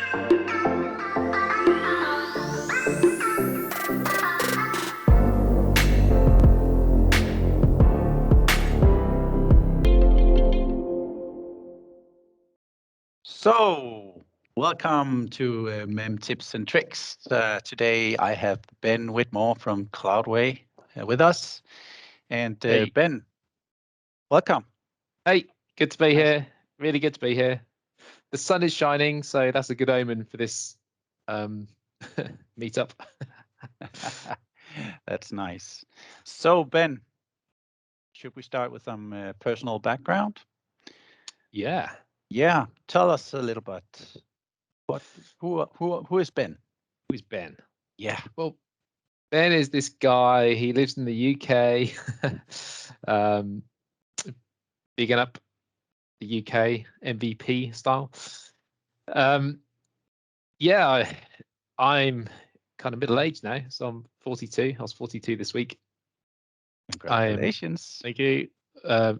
So, welcome to Mem Tips and Tricks. Today I have Ben Whitmore from Cloudway with us. And Hey. Ben, welcome. Hey, good to be Nice. here. Really good to be here. The sun is shining, so that's a good omen for this meetup. That's nice. So, Ben, should we start with some personal background? Yeah. Yeah, tell us a little bit. Who is Ben? Who's Ben? Yeah. Well, Ben is this guy. He lives in the UK. Bigging up the UK MVP style. Yeah, I'm kind of middle-aged now, so I'm 42. I was 42 this week. Congratulations. Thank you.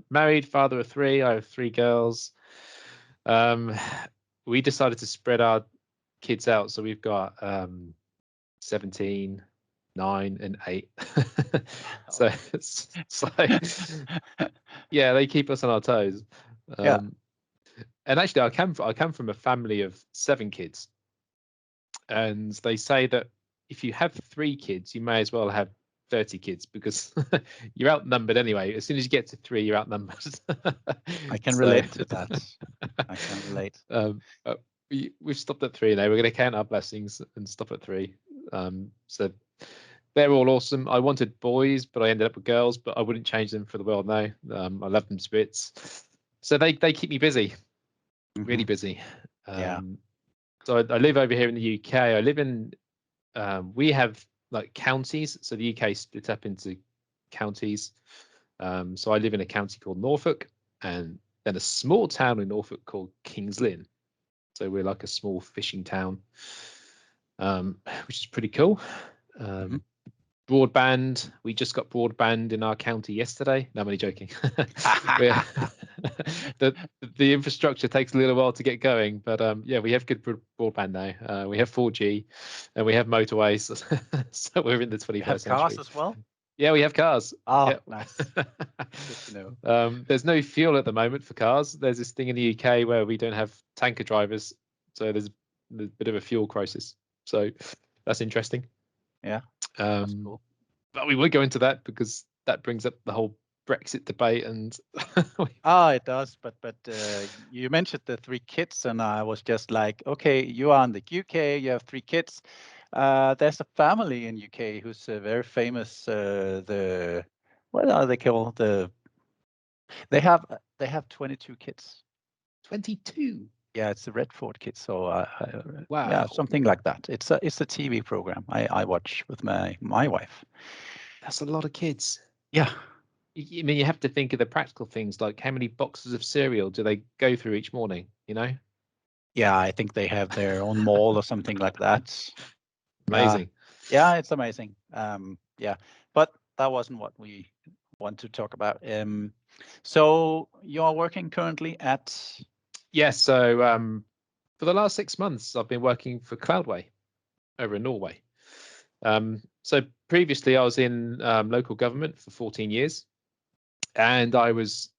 Married, father of 3. I have 3 girls. We decided to spread our kids out, so we've got 17, 9, and 8. so yeah, they keep us on our toes. Yeah. And actually, I come from a family of 7 kids, and they say that if you have 3 kids, you may as well have 30 kids because you're outnumbered anyway. As soon as you get to 3, you're outnumbered. I can relate to that. I can relate. We've stopped at 3 now. We're going to count our blessings and stop at 3. So they're all awesome. I wanted boys, but I ended up with girls, but I wouldn't change them for the world now. I love them to bits. So they keep me busy, really busy. Yeah. So I live over here in the UK. I live in, we have like counties. So the UK split up into counties. So I live in a county called Norfolk, and then a small town in Norfolk called Kings Lynn. So we're like a small fishing town, which is pretty cool. Broadband. We just got broadband in our county yesterday. No, I'm only joking. The infrastructure takes a little while to get going, but yeah, we have good broadband now. We have 4G, and we have motorways, so we're in the 21st You have century. cars as well? Yeah, we have cars. Oh, Yep. nice. Good to know. There's no fuel at the moment for cars. There's this thing in the UK where we don't have tanker drivers, so there's a bit of a fuel crisis. So that's interesting. Yeah, that's cool. But we won't go into that because that brings up the whole Brexit debate. And it does. But you mentioned the 3 kids, and I was just like, okay, you are in the UK. You have 3 kids. There's a family in UK who's very famous. What are they called? They have 22 kids. 22. Yeah, it's the Redford kids. So Wow. Yeah, something like that. It's a TV program I watch with my wife. That's a lot of kids. Yeah. I mean, you have to think of the practical things, like how many boxes of cereal do they go through each morning, you know? Yeah, I think they have their own mall or something like that. Amazing. Yeah, it's amazing. Yeah, but that wasn't what we want to talk about. So you're working currently at? Yes. So for the last 6 months, I've been working for Cloudway over in Norway. So previously, I was in local government for 14 years, and I was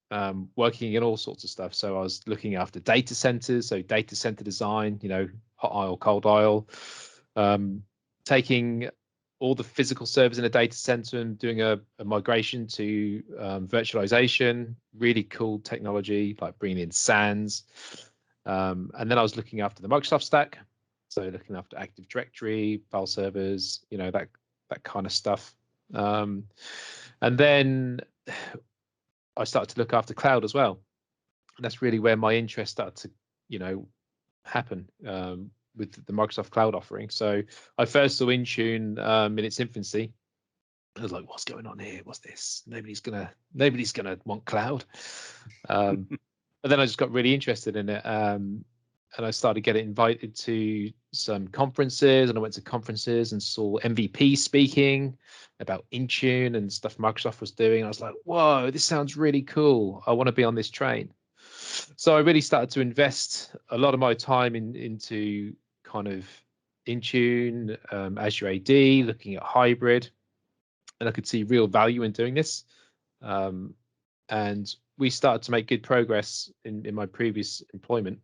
working in all sorts of stuff. So I was looking after data centers, so data center design, you know, hot aisle, cold aisle, taking all the physical servers in a data center and doing a migration to virtualization, really cool technology, like bringing in SANs. And then I was looking after the Microsoft stack. So looking after Active Directory, file servers, you know, that kind of stuff. And then I started to look after cloud as well. And that's really where my interest started to, you know, happen with the Microsoft Cloud offering. So I first saw Intune in its infancy. I was like, what's going on here? What's this? Nobody's gonna want cloud. But then I just got really interested in it. And I started getting invited to some conferences, and I went to conferences and saw MVP speaking about Intune and stuff Microsoft was doing. I was like, whoa, this sounds really cool. I want to be on this train. So I really started to invest a lot of my time into kind of Intune, Azure AD, looking at hybrid, and I could see real value in doing this. And we started to make good progress in my previous employment.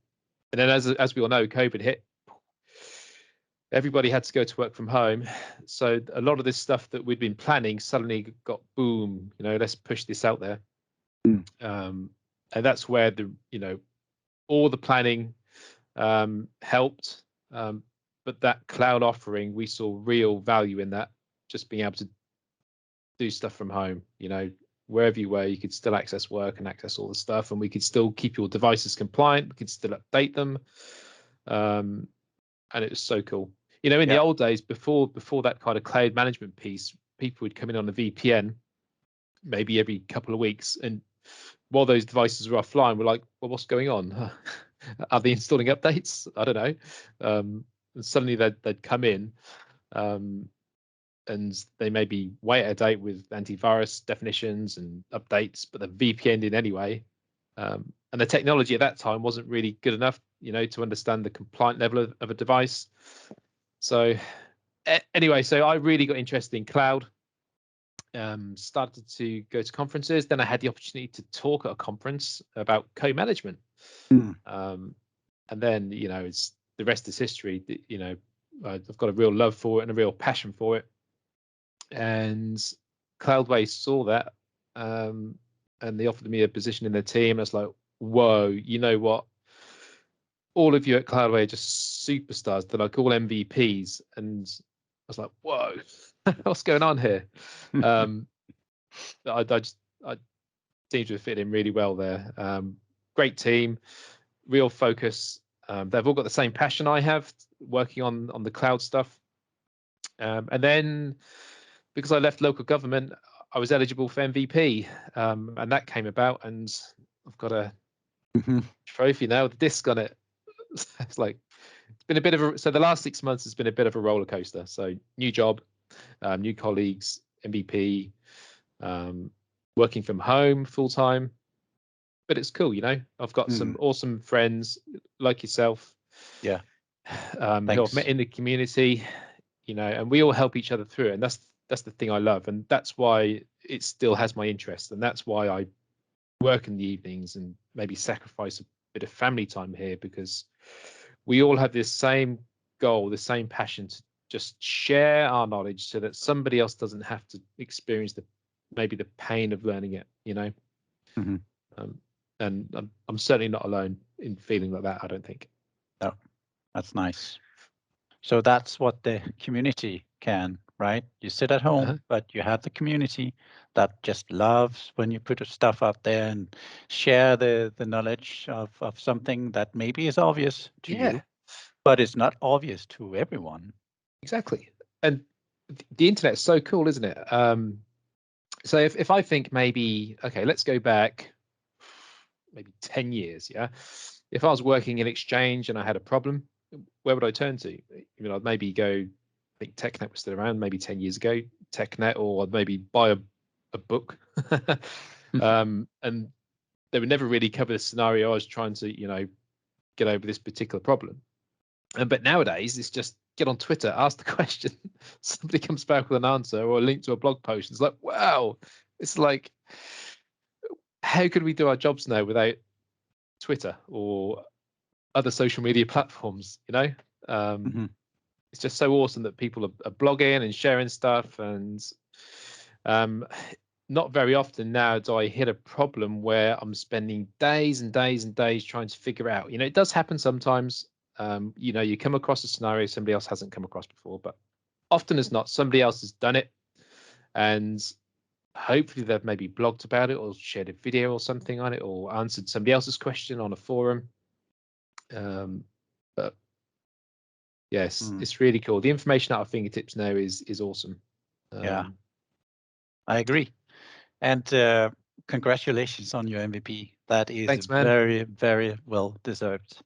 And then as we all know, COVID hit. Everybody had to go to work from home. So a lot of this stuff that we'd been planning suddenly got boom, let's push this out there. And that's where all the planning helped. But that cloud offering, we saw real value in that, just being able to do stuff from home, wherever you were, you could still access work and access all the stuff, and we could still keep your devices compliant. We could still update them. And it was so cool. In the old days, before that kind of cloud management piece, people would come in on a VPN maybe every couple of weeks, and while those devices were offline, we're like, well, what's going on? Are they installing updates? I don't know. And suddenly they'd come in, and they may be way out of date with antivirus definitions and updates, but they're VPN'd in anyway. And the technology at that time wasn't really good enough, to understand the compliant level of a device. So anyway, so I really got interested in cloud. Started to go to conferences. Then I had the opportunity to talk at a conference about co-management. And then, it's the rest is history. I've got a real love for it and a real passion for it. And Cloudways saw that, and they offered me a position in their team. I was like, whoa, you know what? All of you at Cloudway are just superstars. They're like all MVPs. And I was like, whoa, what's going on here? I seem to have fit in really well there. Great team, real focus. They've all got the same passion I have, working on the cloud stuff. And then, because I left local government, I was eligible for MVP, and that came about, and I've got a trophy now with a disc on it. It's been a bit of so the last 6 months has been a bit of a roller coaster. So new job, new colleagues, MVP, working from home full time, but it's cool. I've got some awesome friends like yourself, who I've met in the community, and we all help each other through it. And that's the thing I love, and that's why it still has my interest, and that's why I work in the evenings and maybe sacrifice a bit of family time here, because we all have this same goal, the same passion to just share our knowledge so that somebody else doesn't have to experience maybe the pain of learning it, and I'm certainly not alone in feeling like that, I don't think. No, that's nice. So that's what the community can, right? You sit at home, but you have the community that just loves when you put your stuff out there and share the knowledge of something that maybe is obvious to you, but it's not obvious to everyone. Exactly. And the internet is so cool, isn't it? So if I think maybe, okay, let's go back maybe 10 years, yeah? If I was working in Exchange and I had a problem, where would I turn to? I'd maybe go, I think TechNet was still around maybe 10 years ago, TechNet, or I'd maybe buy a book. And they would never really cover the scenario I was trying to, get over this particular problem. But nowadays, it's just get on Twitter, ask the question, somebody comes back with an answer or a link to a blog post. It's like, wow, it's like, how could we do our jobs now without Twitter or other social media platforms? It's just so awesome that people are blogging and sharing stuff. And not very often now do I hit a problem where I'm spending days and days and days trying to figure out. It does happen sometimes. You come across a scenario somebody else hasn't come across before, but often as not, somebody else has done it, and hopefully they've maybe blogged about it or shared a video or something on it or answered somebody else's question on a forum. But yes, it's really cool. The information at our fingertips now is awesome. I agree. And congratulations on your MVP. That is Thanks, man. very, very well deserved.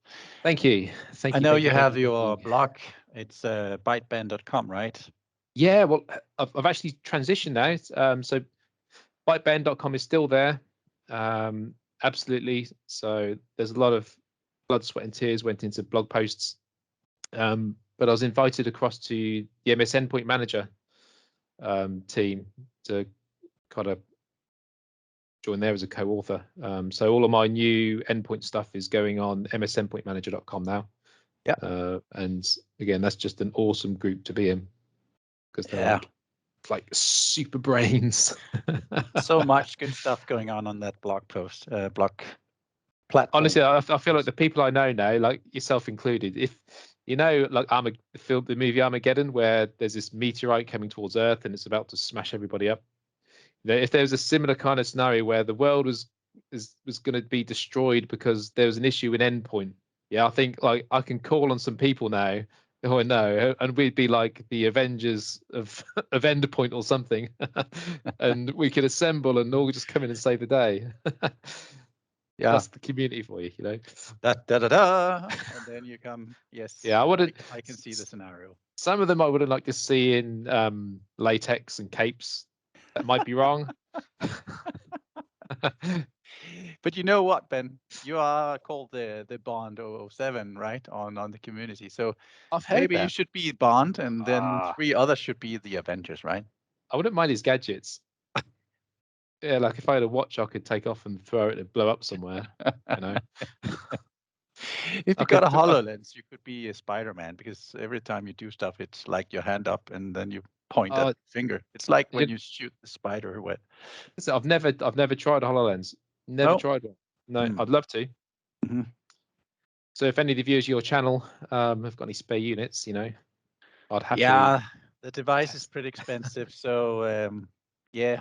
Thank you. I know you have your blog. It's byteband.com, right? Yeah, well, I've actually transitioned now. So byteband.com is still there. Absolutely. So there's a lot of blood, sweat, and tears went into blog posts But I was invited across to the MS Endpoint Manager team to kind of join there as a co-author. So all of my new endpoint stuff is going on msendpointmanager.com now. Yeah. And again, that's just an awesome group to be in because they're like super brains. So much good stuff going on that blog post, blog platform. Honestly, I feel like the people I know now, like yourself included, if you know, like the movie Armageddon, where there's this meteorite coming towards Earth and it's about to smash everybody up. You know, if there was a similar kind of scenario where the world was going to be destroyed because there was an issue with endpoint, yeah, I think like I can call on some people now who I know, and we'd be like the Avengers of of endpoint or something, and we could assemble and all just come in and save the day. Yeah, that's the community for you, you know. And then you come. Yes. Yeah, I wouldn't. I can see the scenario. Some of them I wouldn't like to see in latex and capes. That might be wrong. But you know what, Ben? You are called the Bond 007, right? On the community. So I've heard maybe you that. should be Bond, and then Ah, 3 others should be the Avengers, right? I wouldn't mind his gadgets. Yeah, like if I had a watch, I could take off and throw it and blow up somewhere. You know, If I you got a could. HoloLens, you could be a Spider-Man, because every time you do stuff, it's like your hand up and then you point at Uh, the finger. It's like when you, you shoot the spider or what. listen, I've never tried a Hololens. Never No. tried one. No, Mm. I'd love to. Mhm. So if any of the viewers of your channel have got any spare units, you know, I'd happily Yeah, the device is test. pretty expensive, so yeah,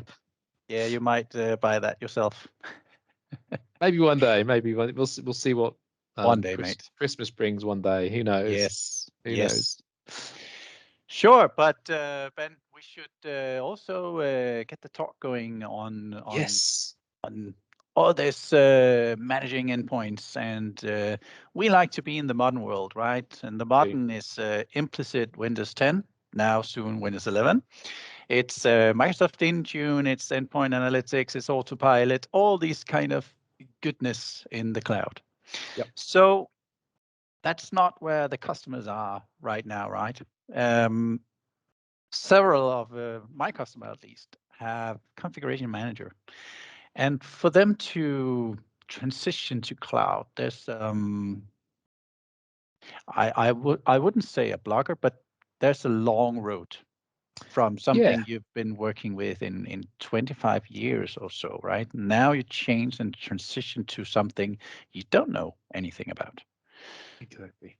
you might buy that yourself Maybe one day. Maybe we'll see what one day, mate. Christmas brings one day. Who knows? Yes, Who knows? yes. Sure, but Ben, we should also get the talk going Yes. on all this managing endpoints, and we like to be in the modern world, right? And the modern is implicit Windows 10, now soon Windows 11. It's Microsoft Intune, it's endpoint analytics, it's autopilot, all these kind of goodness in the cloud. Yep. So that's not where the customers are right now, right? Several of my customers, at least, have configuration manager, and for them to transition to cloud, there's I wouldn't say a blocker, but there's a long road from Yeah. something you've been working with in 25 years or so, right? Now you change and transition to something you don't know anything about. Exactly.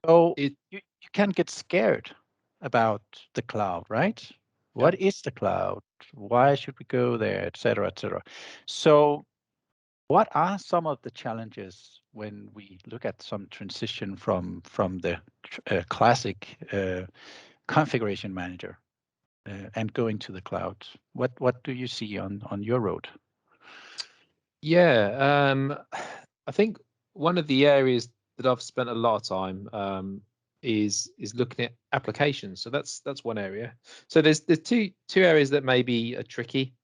So It. you can get scared about the cloud, right? Yeah. What is the cloud? Why should we go there, et cetera, et cetera. So what are some of the challenges when we look at some transition from the classic configuration manager and going to the cloud? What do you see on your road? Yeah. I think one of the areas that I've spent a lot of time is looking at applications. So that's one area. So there's two areas that maybe are tricky.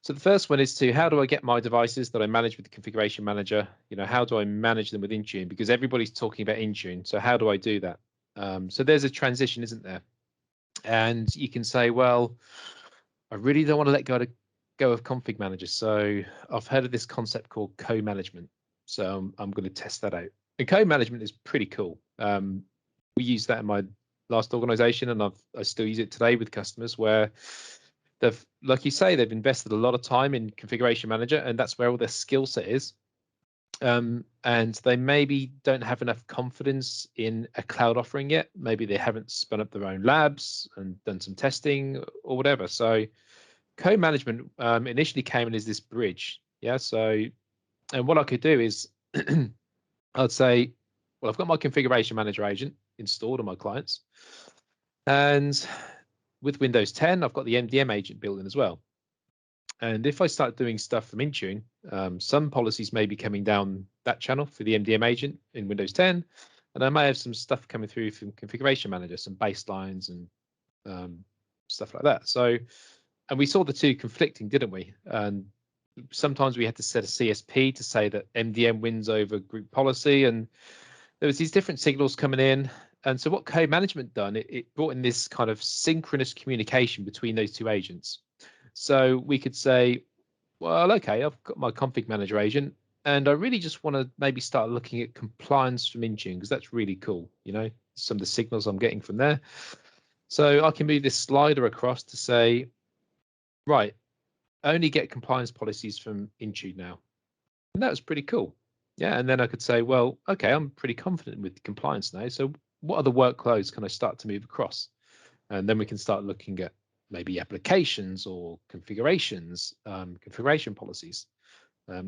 So the first one is to how do I get my devices that I manage with the configuration manager? You know, how do I manage them with Intune? Because everybody's talking about Intune. So how do I do that? So there's a transition, isn't there? And you can say, well, I really don't want to let go of config manager. So I've heard of this concept called co-management. So I'm going to test that out. And co-management is pretty cool. We use that in my last organization, and I still use it today with customers where they've, like you say, they've invested a lot of time in configuration manager, and that's where all their skill set is. And they maybe don't have enough confidence in a cloud offering yet. Maybe they haven't spun up their own labs and done some testing or whatever. So co-management initially came in as this bridge. Yeah. So, and what I could do is I'd say, well, I've got my configuration manager agent installed on my clients. And with Windows 10, I've got the MDM agent built in as well. And if I start doing stuff from Intune, some policies may be coming down that channel for the MDM agent in Windows 10. And I may have some stuff coming through from Configuration Manager, some baselines and stuff like that. So, and we saw the two conflicting, didn't we? And sometimes we had to set a CSP to say that MDM wins over group policy. And there was these different signals coming in. And so what co-management done, it brought in this kind of synchronous communication between those two agents. So we could say, well, okay, I've got my config manager agent, and I really just want to maybe start looking at compliance from Intune, because that's really cool, some of the signals I'm getting from there. So I can move this slider across to say, right, only get compliance policies from Intune now. And that was pretty cool. Yeah. And then I could say, well, okay, I'm pretty confident with compliance now. So what other workloads can I start to move across? And then we can start looking at maybe applications or configurations, configuration policies,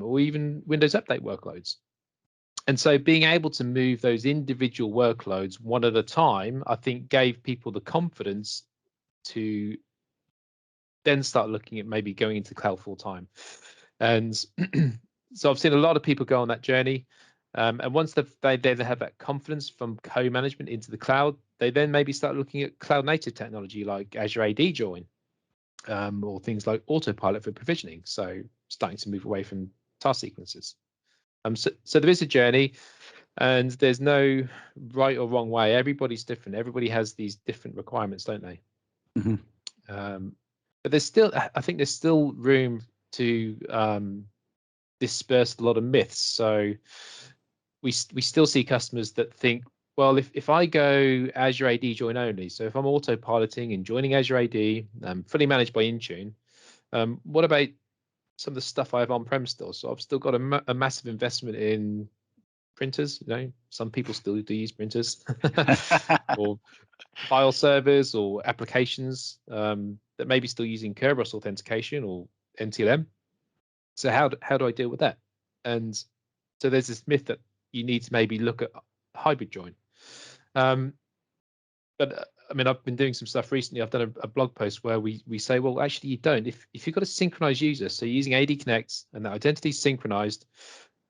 or even Windows Update workloads. And so being able to move those individual workloads one at a time, I think gave people the confidence to then start looking at maybe going into cloud full time. And so I've seen a lot of people go on that journey. And once they have that confidence from co-management into the cloud, they then maybe start looking at cloud native technology like Azure AD join, or things like autopilot for provisioning. So starting to move away from task sequences. So there is a journey, and there's no right or wrong way. Everybody's different. Everybody has these different requirements, don't they? Mm-hmm. But I think there's still room to disperse a lot of myths. So we still see customers that think, well, if I go Azure AD join only, so if I'm autopiloting and joining Azure AD, fully managed by Intune, what about some of the stuff I have on-prem still? So I've still got a massive investment in printers. Some people still do use printers, or file servers or applications that may be still using Kerberos authentication or NTLM. So how do I deal with that? And so there's this myth that you need to maybe look at hybrid join. But I mean, I've been doing some stuff recently. I've done a blog post where we say, well, actually, you don't. If you've got a synchronized user, so you're using AD Connect and that identity is synchronized,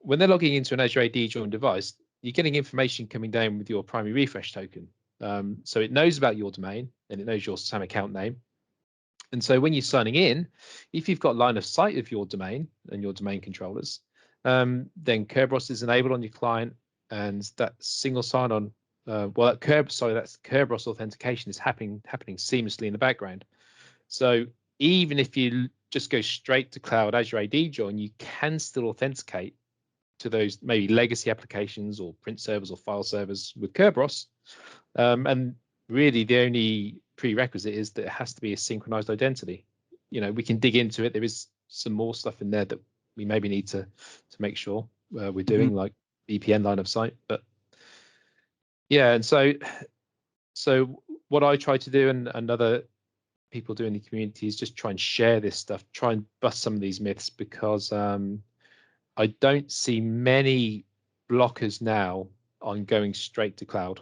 when they're logging into an Azure AD join device, you're getting information coming down with your primary refresh token. So it knows about your domain and it knows your SAM account name. And so when you're signing in, if you've got line of sight of your domain and your domain controllers, then Kerberos is enabled on your client, and that single sign-on, that Kerberos authentication is happening seamlessly in the background. So even if you just go straight to Cloud Azure AD join, you can still authenticate to those maybe legacy applications or print servers or file servers with Kerberos. And really the only prerequisite is that it has to be a synchronized identity. We can dig into it. There is some more stuff in there that we maybe need to make sure we're doing, like VPN line of sight. But yeah, and so what I try to do, and other people do in the community, is just try and share this stuff, try and bust some of these myths, because I don't see many blockers now on going straight to cloud.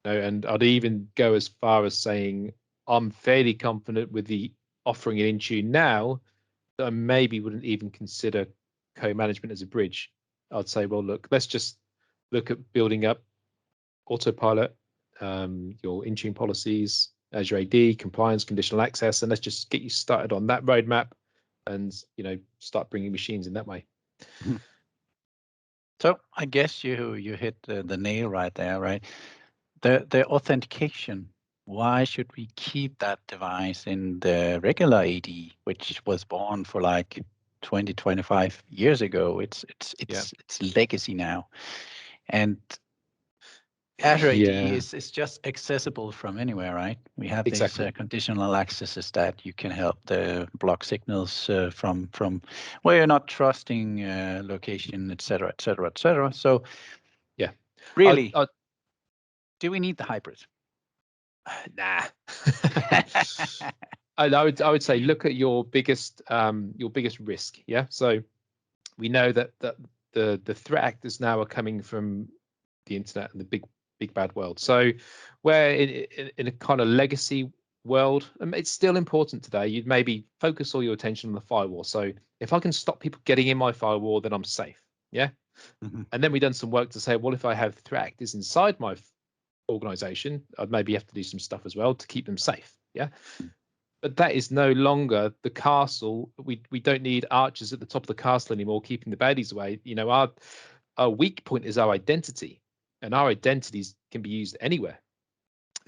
And I'd even go as far as saying I'm fairly confident with the offering in Intune now that I maybe wouldn't even consider co-management as a bridge. I'd say, well, look, let's just look at building up autopilot, your Intune policies, Azure AD, compliance, conditional access, and let's just get you started on that roadmap, and start bringing machines in that way. So I guess you hit the nail right there, right? The authentication. Why should we keep that device in the regular AD, which was born for like 20, 25 years ago? It's legacy now, and Azure AD is just accessible from anywhere, right? We have these conditional accesses that you can help the block signals from where you're not trusting location, et cetera, et cetera, et cetera. So yeah, really, do we need the hybrid? Nah. I would say look at your biggest risk. Yeah. So we know that the threat actors now are coming from the internet and the big bad world. So where in a kind of legacy world, it's still important today. You'd maybe focus all your attention on the firewall. So if I can stop people getting in my firewall, then I'm safe. Yeah. And then we've done some work to say, well, if I have threat actors inside my organization, I'd maybe have to do some stuff as well to keep them safe. Yeah. But that is no longer the castle. We don't need archers at the top of the castle anymore, keeping the baddies away. our weak point is our identity, and our identities can be used anywhere.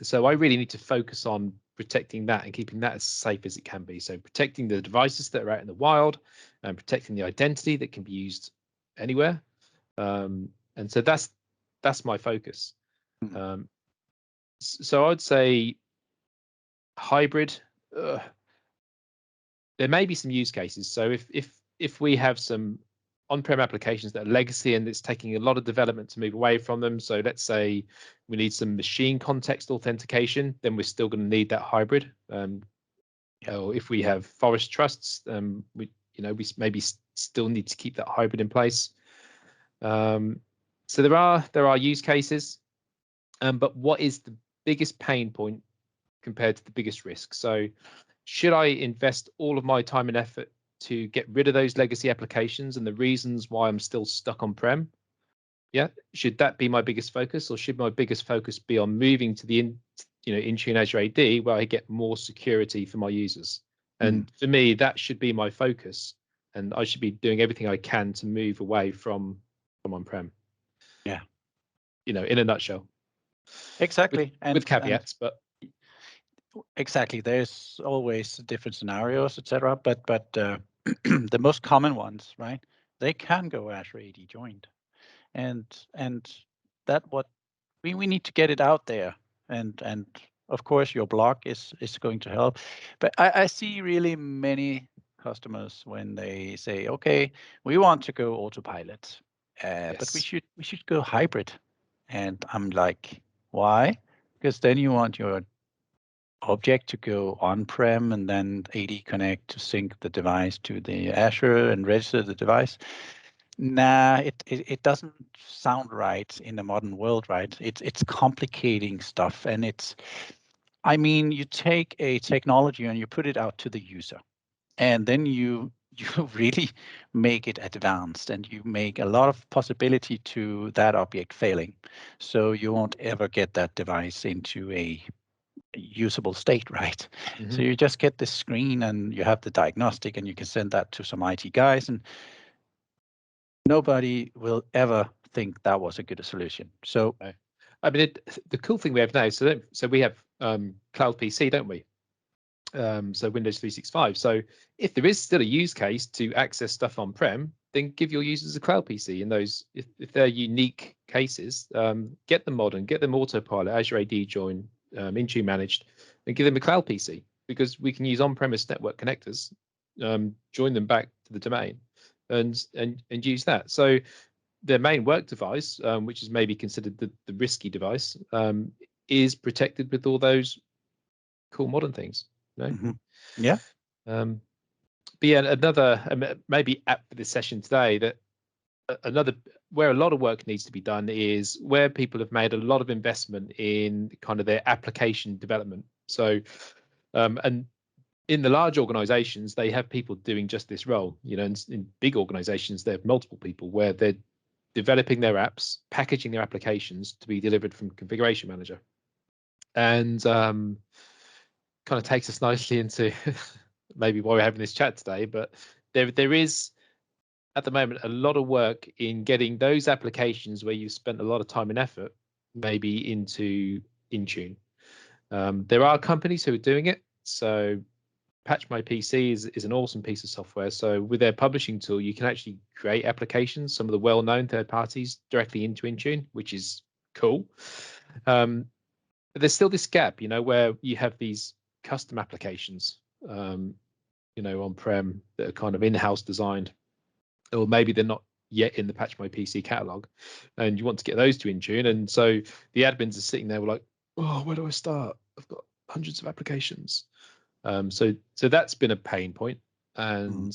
So I really need to focus on protecting that and keeping that as safe as it can be. So protecting the devices that are out in the wild and protecting the identity that can be used anywhere. And so that's my focus. So I'd say hybrid. There may be some use cases. So if we have some on-prem applications that are legacy and it's taking a lot of development to move away from them. So let's say we need some machine context authentication, then we're still going to need that hybrid. Or if we have forest trusts, we maybe still need to keep that hybrid in place. So there are use cases, but what is the biggest pain point compared to the biggest risk? So should I invest all of my time and effort to get rid of those legacy applications and the reasons why I'm still stuck on-prem? Yeah, should that be my biggest focus, or should my biggest focus be on moving to the Intune Azure AD, where I get more security for my users? And for me, that should be my focus, and I should be doing everything I can to move away from on-prem. Yeah, in a nutshell. Exactly, with caveats, but exactly. There's always different scenarios, etc. But the most common ones, right? They can go Azure AD joined, and that what we need to get it out there, and of course your blog is going to help. But I see really many customers when they say, okay, we want to go autopilot, but we yes. should go hybrid, and I'm like, why? Because then you want your object to go on-prem and then AD Connect to sync the device to the Azure and register the device. Nah, it doesn't sound right in the modern world, right? It's complicating stuff, and I mean, you take a technology and you put it out to the user, and then you really make it advanced, and you make a lot of possibility to that object failing, so you won't ever get that device into a usable state, right? Mm-hmm. So you just get this screen and you have the diagnostic and you can send that to some IT guys, and nobody will ever think that was a good solution. So I mean, the cool thing we have now, so we have Cloud PC, don't we? So Windows 365. So if there is still a use case to access stuff on-prem, then give your users a Cloud PC. In those, if they're unique cases, get them modern, get them autopilot, Azure AD join, Intune managed, and give them a Cloud PC, because we can use on-premise network connectors, join them back to the domain, and use that. So their main work device, which is maybe considered the risky device, is protected with all those cool modern things. Yeah. But yeah, another maybe app for this session today, that another where a lot of work needs to be done is where people have made a lot of investment in kind of their application development. So and in the large organizations, they have people doing just this role. In big organizations, they have multiple people where they're developing their apps, packaging their applications to be delivered from Configuration Manager. And kind of takes us nicely into maybe why we're having this chat today. But there is at the moment a lot of work in getting those applications where you've spent a lot of time and effort maybe into Intune. There are companies who are doing it. So Patch My PC is an awesome piece of software. So with their publishing tool, you can actually create applications, some of the well-known third parties, directly into Intune, which is cool. But there's still this gap, where you have these custom applications, on-prem, that are kind of in-house designed, or maybe they're not yet in the Patch My PC catalog, and you want to get those to Intune. And so the admins are sitting there like, oh, where do I start? I've got hundreds of applications. So that's been a pain point. And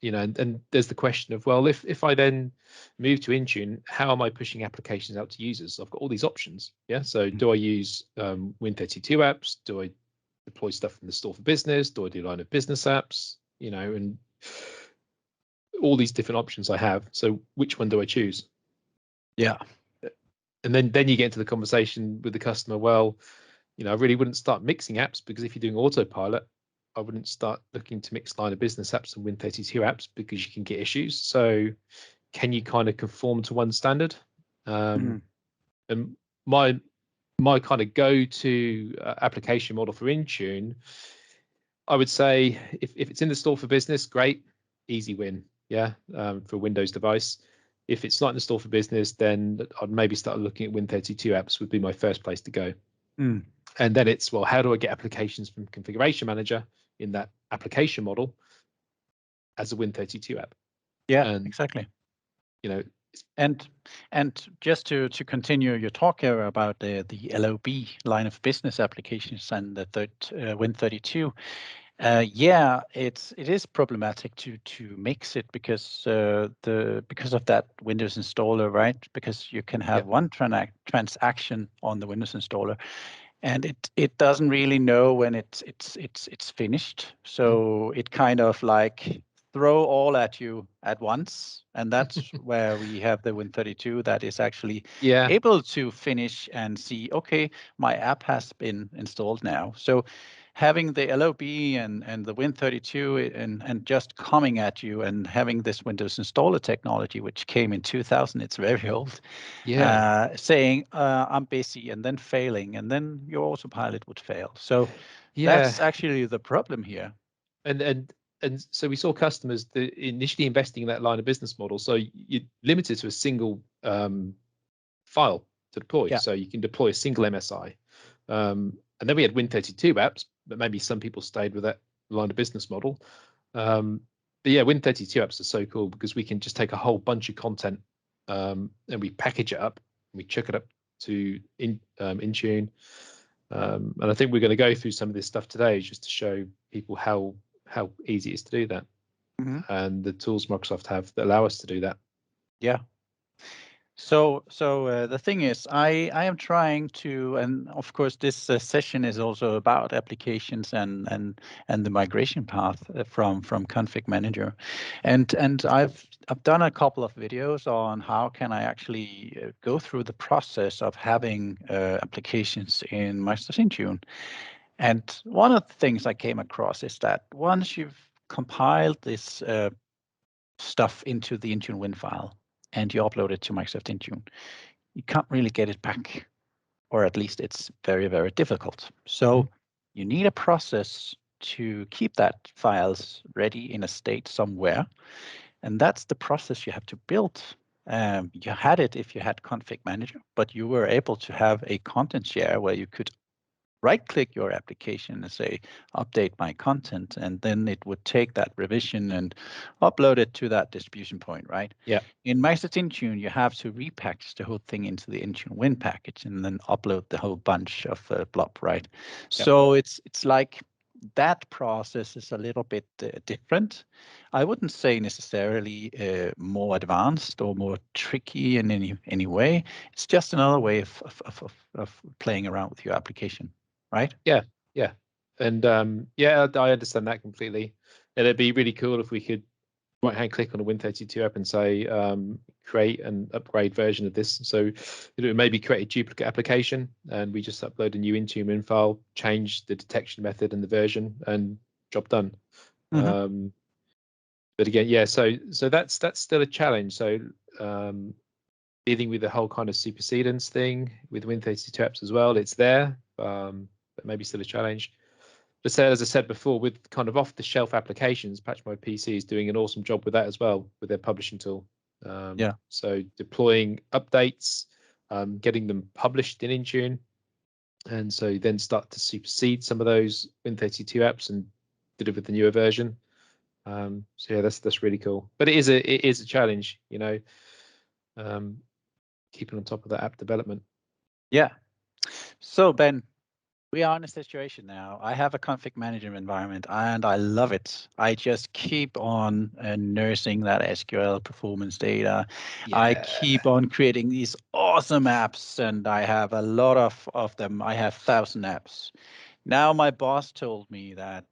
and there's the question of, well, if I then move to Intune, how am I pushing applications out to users? I've got all these options. Yeah. So do I use Win32 apps? Do I deploy stuff from the store for business? Do I do line of business apps? And all these different options I have. So which one do I choose? Yeah. And then you get into the conversation with the customer. Well, I really wouldn't start mixing apps, because if you're doing autopilot, I wouldn't start looking to mix line of business apps and Win32 apps, because you can get issues. So can you kind of conform to one standard? Mm. And my kind of go-to application model for Intune, I would say if it's in the store for business, great, easy win, yeah, for a Windows device. If it's not in the store for business, then I'd maybe start looking at Win32 apps would be my first place to go. Mm. And then it's, well, how do I get applications from Configuration Manager in that application model as a Win32 app? Yeah, And, exactly. you know, And just to continue your talk here about the LOB, line of business applications, and the Win32. Yeah, it is problematic to mix it because of that Windows installer, right? Because you can yeah, have one transaction on the Windows installer, and it doesn't really know when it's finished. So it kind of like throw all at you at once, and that's where we have the Win32 that is actually yeah, able to finish and see, okay, my app has been installed now. So having the LOB and the Win32 and just coming at you and having this Windows installer technology, which came in 2000, it's very old, yeah, saying I'm busy and then failing, and then your autopilot would fail. So yeah. that's actually the problem here. And so we saw customers initially investing in that line of business model. So you're limited to a single file to deploy. Yeah. So you can deploy a single MSI. And then we had Win32 apps, but maybe some people stayed with that line of business model. But yeah, Win32 apps are so cool because we can just take a whole bunch of content and we package it up and we chuck it up to Intune. And I think we're going to go through some of this stuff today just to show people how easy it is to do that, Mm-hmm. and the tools Microsoft have that allow us to do that. Yeah. So the thing is, I am trying to, and of course, this session is also about applications and the migration path from Config Manager, and I've done a couple of videos on how can I actually go through the process of having applications in Microsoft Intune. And one of the things I came across is that once you've compiled this stuff into the Intune Win file and you upload it to Microsoft Intune, you can't really get it back, or at least it's very, very difficult. So you need a process to keep that files ready in a state somewhere. And that's the process you have to build. You had it if you had Config Manager, but you were able to have a content share where you could right-click your application and say, update my content, and then it would take that revision and upload it to that distribution point, right? Yeah. In Microsoft Intune, you have to repackage the whole thing into the Intune Win package and then upload the whole bunch of blob, right? Yeah. So it's like that process is a little bit different. I wouldn't say necessarily more advanced or more tricky in any way. It's just another way of playing around with your application. Right? Yeah, yeah, and yeah, I understand that completely. And it'd be really cool if we could right-hand click on a Win32 app and say create an upgrade version of this. So it would maybe create a duplicate application, and we just upload a new Intune Win file, change the detection method and the version, and job done. Mm-hmm. But again, yeah, so that's still a challenge. So dealing with the whole kind of supersedence thing with Win32 apps as well, it's there. But maybe still a challenge. But so, as I said before, with kind of off-the-shelf applications, Patch My PC is doing an awesome job with that as well with their publishing tool. Yeah. So deploying updates, getting them published in Intune, and so you then start to supersede some of those Win32 apps and deliver the newer version. So yeah, that's really cool. But it is a challenge, you know, keeping on top of that app development. Yeah. So Ben, we are in a situation now. I have a config manager environment and I love it. I just keep on nursing that SQL performance data. I Yeah. keep on creating these awesome apps and I have a lot of them. I have 1,000 apps. Now my boss told me that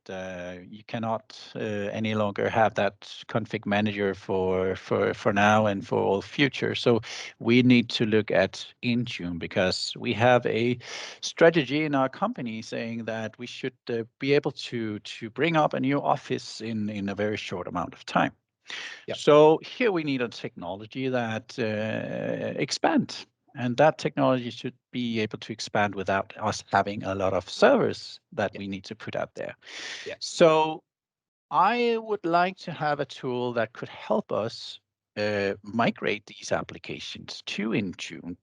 you cannot any longer have that config manager for now and for all future. So we need to look at Intune because we have a strategy in our company saying that we should be able to bring up a new office in a very short amount of time. Yep. So here we need a technology that expand, and that technology should be able to expand without us having a lot of servers that Yep. we need to put out there. Yep. So I would like to have a tool that could help us migrate these applications to Intune,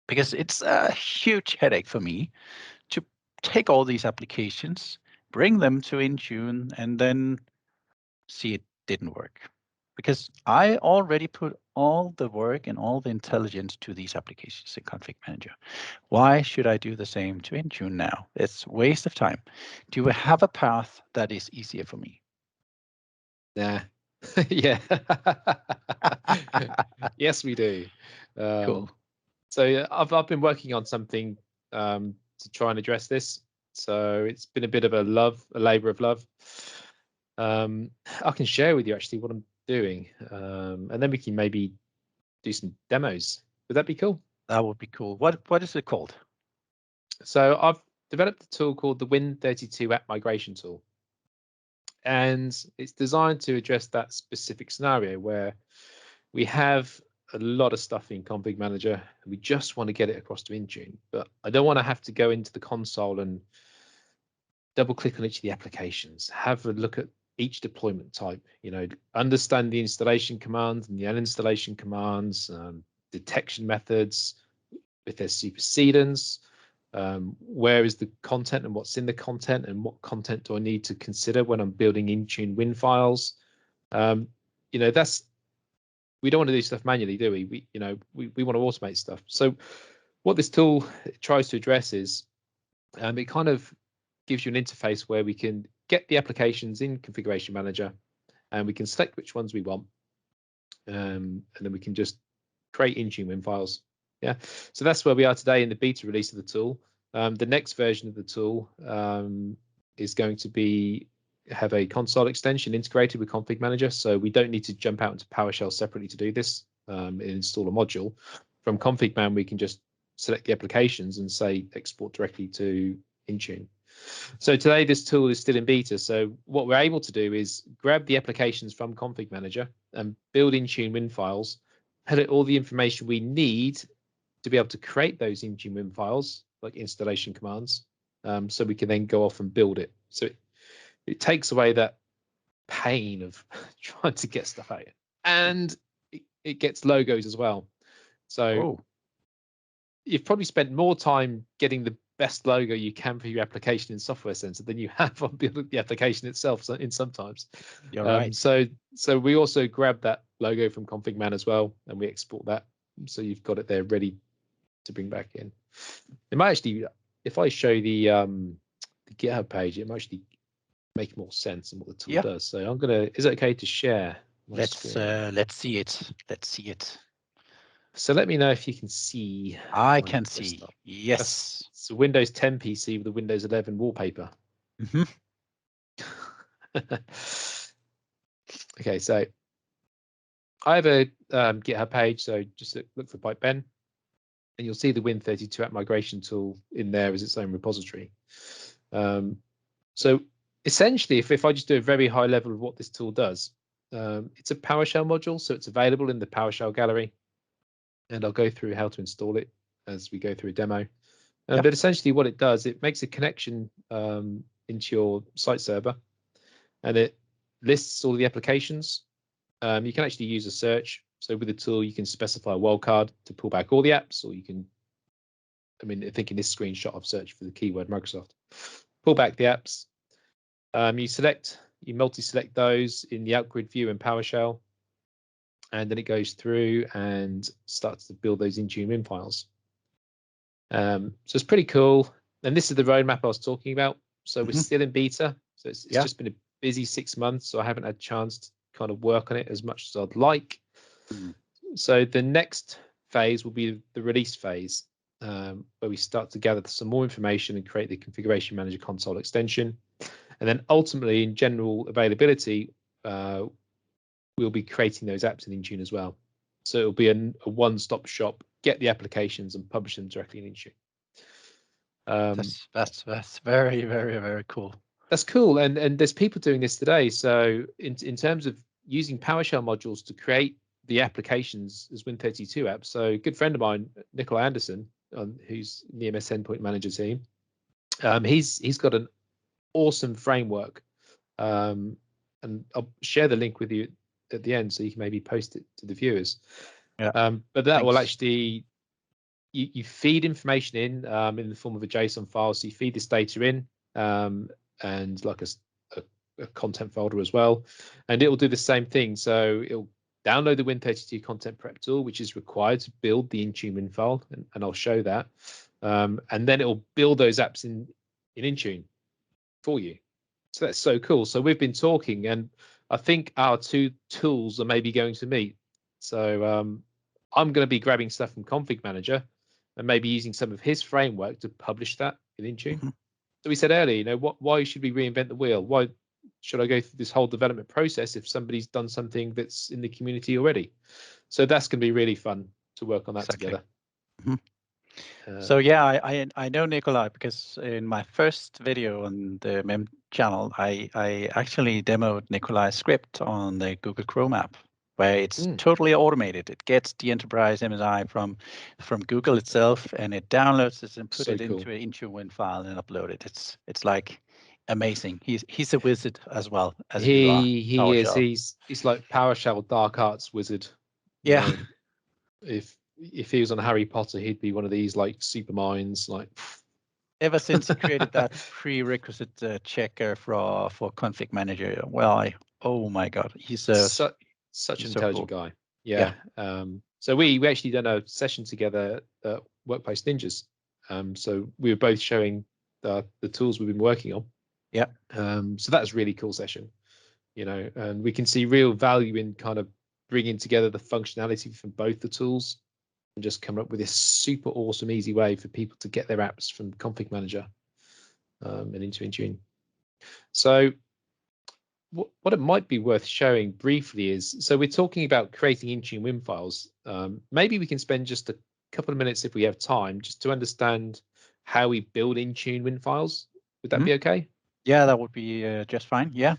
because it's a huge headache for me to take all these applications, bring them to Intune, and then see it didn't work. Because I already put all the work and all the intelligence to these applications in Config Manager. Why should I do the same to Intune now? It's waste of time. Do we have a path that is easier for me? Nah. Yeah. Yes, we do. Cool. So I've been working on something to try and address this. So it's been a bit of a labor of love. I can share with you actually what I'm doing, and then we can maybe do some demos. Would that be cool? That would be cool. What is it called? So I've developed a tool called the Win32 App Migration Tool, and it's designed to address that specific scenario where we have a lot of stuff in Config Manager and we just want to get it across to Intune, but I don't want to have to go into the console and double click on each of the applications, have a look at each deployment type, understand the installation commands and the uninstallation commands, detection methods, if there's supersedence, where is the content and what's in the content, and what content do I need to consider when I'm building Intune Win files. That's, we don't want to do stuff manually, do we? We want to automate stuff. So what this tool tries to address is, it kind of gives you an interface where we can get the applications in Configuration Manager and we can select which ones we want, and then we can just create Intune Win files. Yeah, so that's where we are today in the beta release of the tool. The next version of the tool is going to have a console extension integrated with Config Manager, so we don't need to jump out into PowerShell separately to do this and install a module. From Config Man, we can just select the applications and say export directly to Intune. So today this tool is still in beta, so what we're able to do is grab the applications from Config Manager and build Intune Win files, put it all the information we need to be able to create those Intune Win files, like installation commands, so we can then go off and build it. So it takes away that pain of trying to get stuff out, and it gets logos as well. So you've probably spent more time getting the best logo you can for your application in Software Center than you have on building the application itself. So sometimes, You're right. So we also grab that logo from Config Man as well, and we export that, so you've got it there ready to bring back in. It might actually, if I show the GitHub page, it might actually make more sense in what the tool does. So I'm gonna. Is it okay to share my screen? Let's see it. Let's see it. So let me know if you can see. I can see. Desktop. Yes. It's a Windows 10 PC with a Windows 11 wallpaper. Mm-hmm. Okay, so I have a GitHub page, so just look for Pipe Ben, and you'll see the Win32 app migration tool in there as its own repository. So essentially, if I just do a very high level of what this tool does, it's a PowerShell module, so it's available in the PowerShell gallery, and I'll go through how to install it as we go through a demo. But essentially what it does, it makes a connection into your site server, and it lists all the applications. You can actually use a search. So with the tool, you can specify a wildcard to pull back all the apps, or you can, I think in this screenshot, I've searched for the keyword Microsoft. Pull back the apps. You multi-select those in the outgrid view in PowerShell, and then it goes through and starts to build those Intune Win files. So it's pretty cool. And this is the roadmap I was talking about. So we're still in beta. So it's just been a busy 6 months. So I haven't had a chance to kind of work on it as much as I'd like. So the next phase will be the release phase, where we start to gather some more information and create the Configuration Manager console extension. And then ultimately, in general availability, we'll be creating those apps in Intune as well. So it'll be a one-stop shop, get the applications and publish them directly in Intune. That's very, very, very cool. That's cool. And there's people doing this today. So in terms of using PowerShell modules to create the applications as Win32 apps. So a good friend of mine, Nicola Anderson, who's in the MS Endpoint Manager team, he's got an awesome framework, and I'll share the link with you at the end so you can maybe post it to the viewers. Yeah. But that will Thanks. actually, you feed information in the form of a JSON file. So you feed this data in, and like a content folder as well, and it will do the same thing. So it'll download the Win32 content prep tool, which is required to build the Intune win file, and I'll show that. And then it'll build those apps in Intune for you. So that's so cool. So we've been talking, and I think our two tools are maybe going to meet. So I'm going to be grabbing stuff from Config Manager and maybe using some of his framework to publish that in Intune. Mm-hmm. So we said earlier, why should we reinvent the wheel? Why should I go through this whole development process if somebody's done something that's in the community already? So that's going to be really fun to work on that together. Mm-hmm. So yeah, I know Nikolai because in my first video on the MEM channel, I actually demoed Nikolai's script on the Google Chrome app, where it's totally automated. It gets the enterprise MSI from Google itself, and it downloads it and put it into an Intune win file and upload it. It's like amazing. He's a wizard as well as you are. He is. He's like PowerShell dark arts wizard. Yeah. You know, if he was on Harry Potter, he'd be one of these like super minds. Like, ever since he created that prerequisite checker for Config Manager, well, oh my God, he's such an intelligent guy. Yeah. So we actually done a session together at Workplace Ninjas. So we were both showing the tools we've been working on. Yeah. So that's a really cool session, and we can see real value in kind of bringing together the functionality from both the tools and just come up with this super awesome, easy way for people to get their apps from Config Manager and into Intune. So what it might be worth showing briefly is, so we're talking about creating Intune win files. Maybe we can spend just a couple of minutes if we have time, just to understand how we build Intune win files. Would that be okay? Yeah, that would be just fine. Yeah.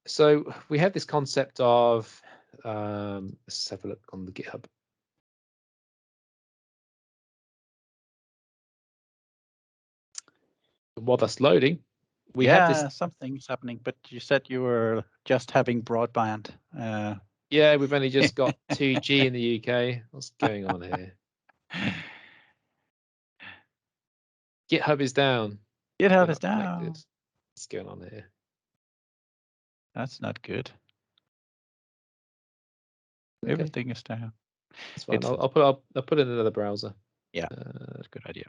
So we have this concept of, let's have a look on the GitHub. While that's loading, we have this. Something's happening, but you said you were just having broadband. Yeah, we've only just got 2G in the UK. What's going on here? GitHub is down. GitHub is down. What's going on here? That's not good. Okay. Everything is down. That's fine. I'll put in another browser. Yeah, that's a good idea.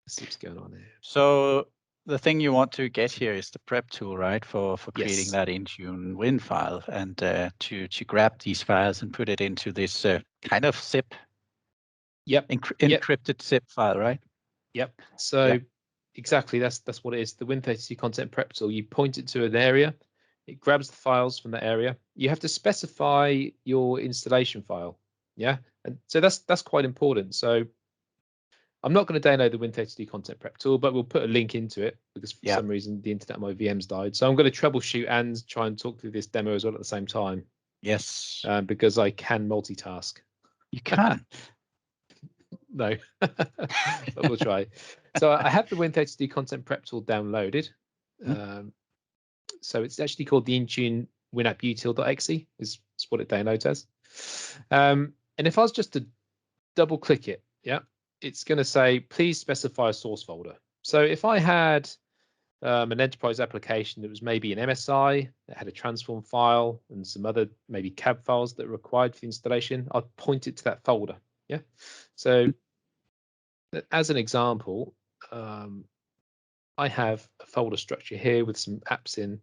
Let's see what's going on here. So the thing you want to get here is the prep tool, right, for creating that Intune win file, and to grab these files and put it into this kind of zip. Yep. Encrypted zip file, right? Yep. So exactly, that's what it is. The Win32 content prep tool. You point it to an area, it grabs the files from that area. You have to specify your installation file. Yeah, and so that's quite important. So I'm not going to download the Win32 content prep tool, but we'll put a link into it because for some reason the internet of my VMs died. So I'm going to troubleshoot and try and talk through this demo as well at the same time. Yes. Because I can multitask. You can. No, but we'll try. So I have the Win32 content prep tool downloaded. So it's actually called the Intune winapp-util.exe is what it downloads as. And if I was just to double click it, it's going to say, please specify a source folder. So if I had an enterprise application that was maybe an MSI that had a transform file and some other maybe cab files that are required for the installation, I'd point it to that folder. Yeah. So as an example, I have a folder structure here with some apps in.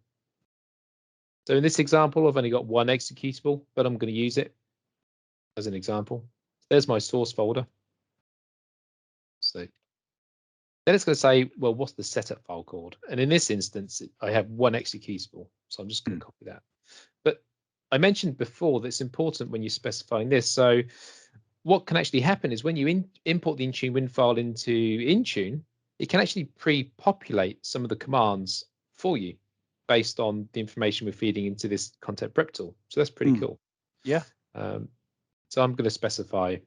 So in this example, I've only got one executable, but I'm going to use it as an example. There's my source folder. So then it's going to say, well, what's the setup file called? And in this instance, I have one executable. So I'm just going to copy that. But I mentioned before that it's important when you're specifying this. So what can actually happen is when you import the Intune win file into Intune, it can actually pre-populate some of the commands for you. based on the information we're feeding into this content prep tool. So that's pretty cool. Yeah. So I'm going to specify,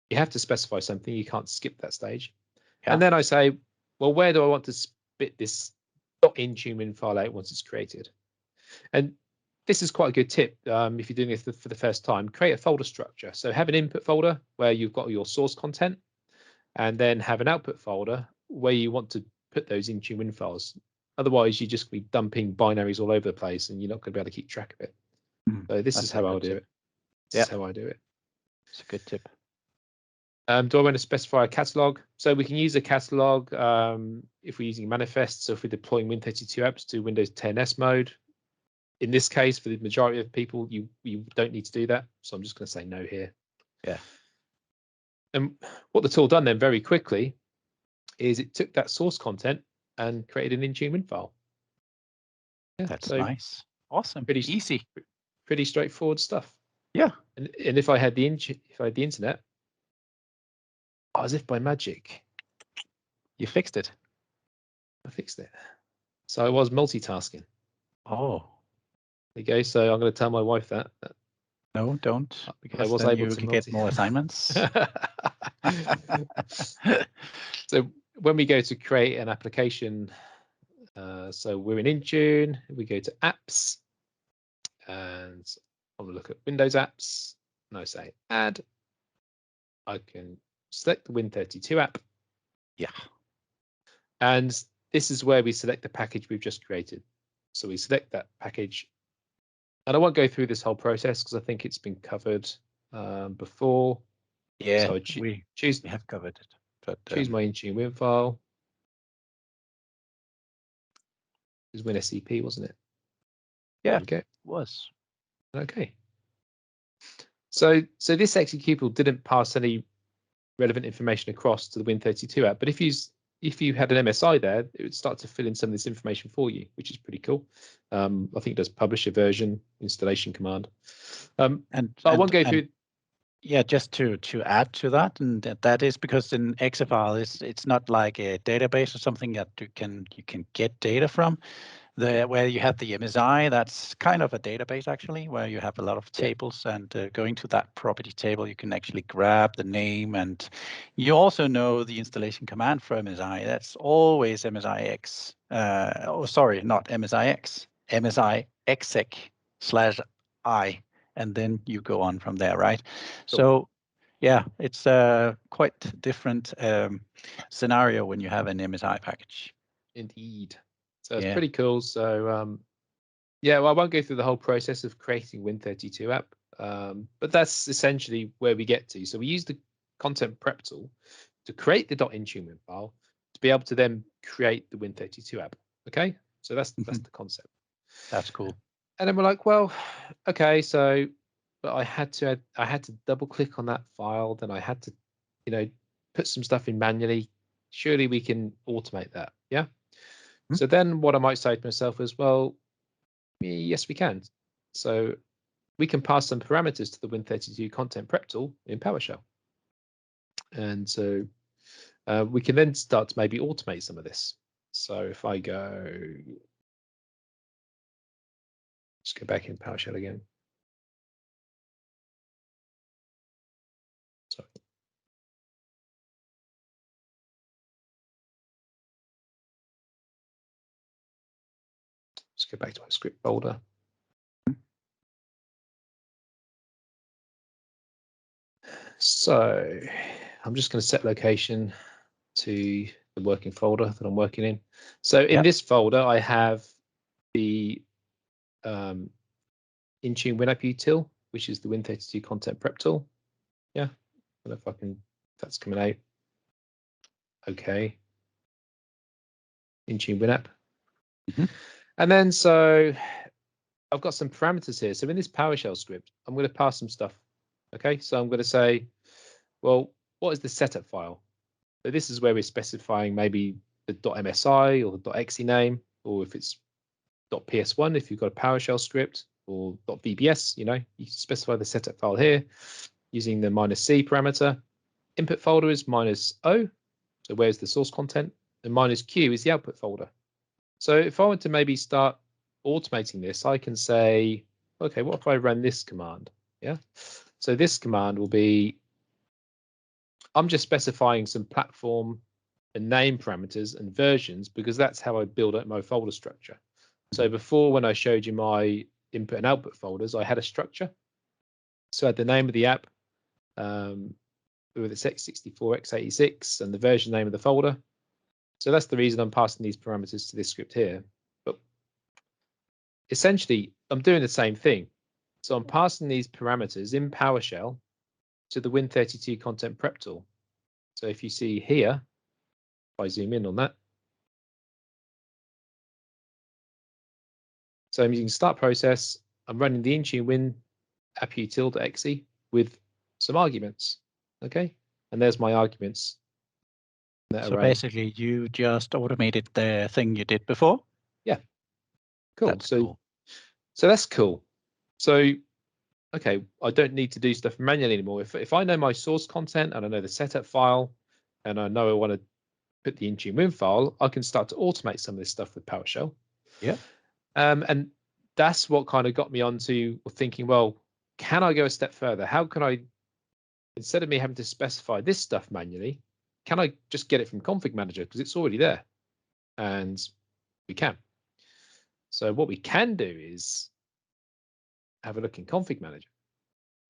you have to specify something, you can't skip that stage. Yeah. And then I say, well, where do I want to spit this .intune win file out once it's created? And this is quite a good tip if you're doing this for the first time. Create a folder structure. So have an input folder where you've got your source content, and then have an output folder where you want to put those Intune win files. Otherwise, you're just going to be dumping binaries all over the place, and you're not going to be able to keep track of it. So this is how I'll do it. This is how I do it. It's a good tip. Do I want to specify a catalog? So we can use a catalog if we're using manifest. So if we're deploying Win32 apps to Windows 10s mode, in this case, for the majority of people, you don't need to do that. So I'm just going to say no here. Yeah. And what the tool done then very quickly is it took that source content and created an Intune win file. Yeah, that's nice. Awesome. Pretty easy. Pretty straightforward stuff. Yeah. And if I had the internet, as if by magic, you fixed it. I fixed it. So I was multitasking. Oh. There you go. So I'm going to tell my wife that. No, don't, because I was then able you to can get more assignments. So when we go to create an application, so we're in Intune, we go to apps, and I'll look at Windows apps, and I say add. I can select the Win32 app. Yeah. And this is where we select the package we've just created. So we select that package. And I won't go through this whole process because I think it's been covered before. Yeah, so we have covered it. But choose my Intune win file. It was WinSCP, wasn't it? Yeah, okay. It was. Okay. So this executable didn't pass any relevant information across to the Win32 app, but if you had an MSI there, it would start to fill in some of this information for you, which is pretty cool. I think it does publish a version installation command. But I won't go through. Yeah, just to add to that, and that is because in XFR it's not like a database or something that you can get data from. Where you have the MSI, that's kind of a database actually, where you have a lot of tables, and going to that property table, you can actually grab the name, and you also know the installation command for MSI. That's always MSIX. Oh, sorry, not MSIX. MSI exec/I, and then you go on from there, right? Cool. So yeah, it's a quite different scenario when you have an MSI package. Indeed. So it's pretty cool. So yeah, well, I won't go through the whole process of creating Win32 app, but that's essentially where we get to. So we use the content prep tool to create the .intune win file to be able to then create the Win32 app. Okay, so that's the concept. That's cool. And then we're like, well, okay, so but I had to double click on that file, then I had to, put some stuff in manually. Surely we can automate that, yeah? So then what I might say to myself is, well, yes, we can. So we can pass some parameters to the Win32 content prep tool in PowerShell. And so we can then start to maybe automate some of this. So if I just go back in PowerShell again. Sorry. Let's go back to my script folder. So I'm just going to set location to the working folder that I'm working in. So in this folder, I have the Intune WinApp util, which is the Win32 content prep tool. Yeah, I don't know if that's coming out. Okay. Intune WinApp. And then so I've got some parameters here. So in this PowerShell script, I'm going to pass some stuff. Okay, so I'm going to say, well, what is the setup file? So this is where we're specifying maybe the .msi or the .exe name, or if it's .ps1, if you've got a PowerShell script, or .vbs, you specify the setup file here using the -c parameter. Input folder is -o, so where's the source content, and -q is the output folder. So if I want to maybe start automating this, I can say, okay, what if I run this command? Yeah. So this command will be, I'm just specifying some platform and name parameters and versions because that's how I build up my folder structure. So before, when I showed you my input and output folders, I had a structure. So I had the name of the app with its x64, x86, and the version name of the folder. So that's the reason I'm passing these parameters to this script here. But essentially, I'm doing the same thing. So I'm passing these parameters in PowerShell to the Win32 content prep tool. So if you see here, if I zoom in on that, so I'm using start process. I'm running the Intune Win app-util.exe with some arguments. Okay, and there's my arguments. So array. basically, you just automated the thing you did before. Yeah, cool. That's cool. So that's cool. So okay, I don't need to do stuff manually anymore. If I know my source content and I know the setup file, and I know I want to put the Intune Win file, I can start to automate some of this stuff with PowerShell. Yeah. And that's what kind of got me onto thinking, well, can I go a step further? How can I, instead of me having to specify this stuff manually, can I just get it from Config Manager because it's already there? And we can. So what we can do is have a look in Config Manager.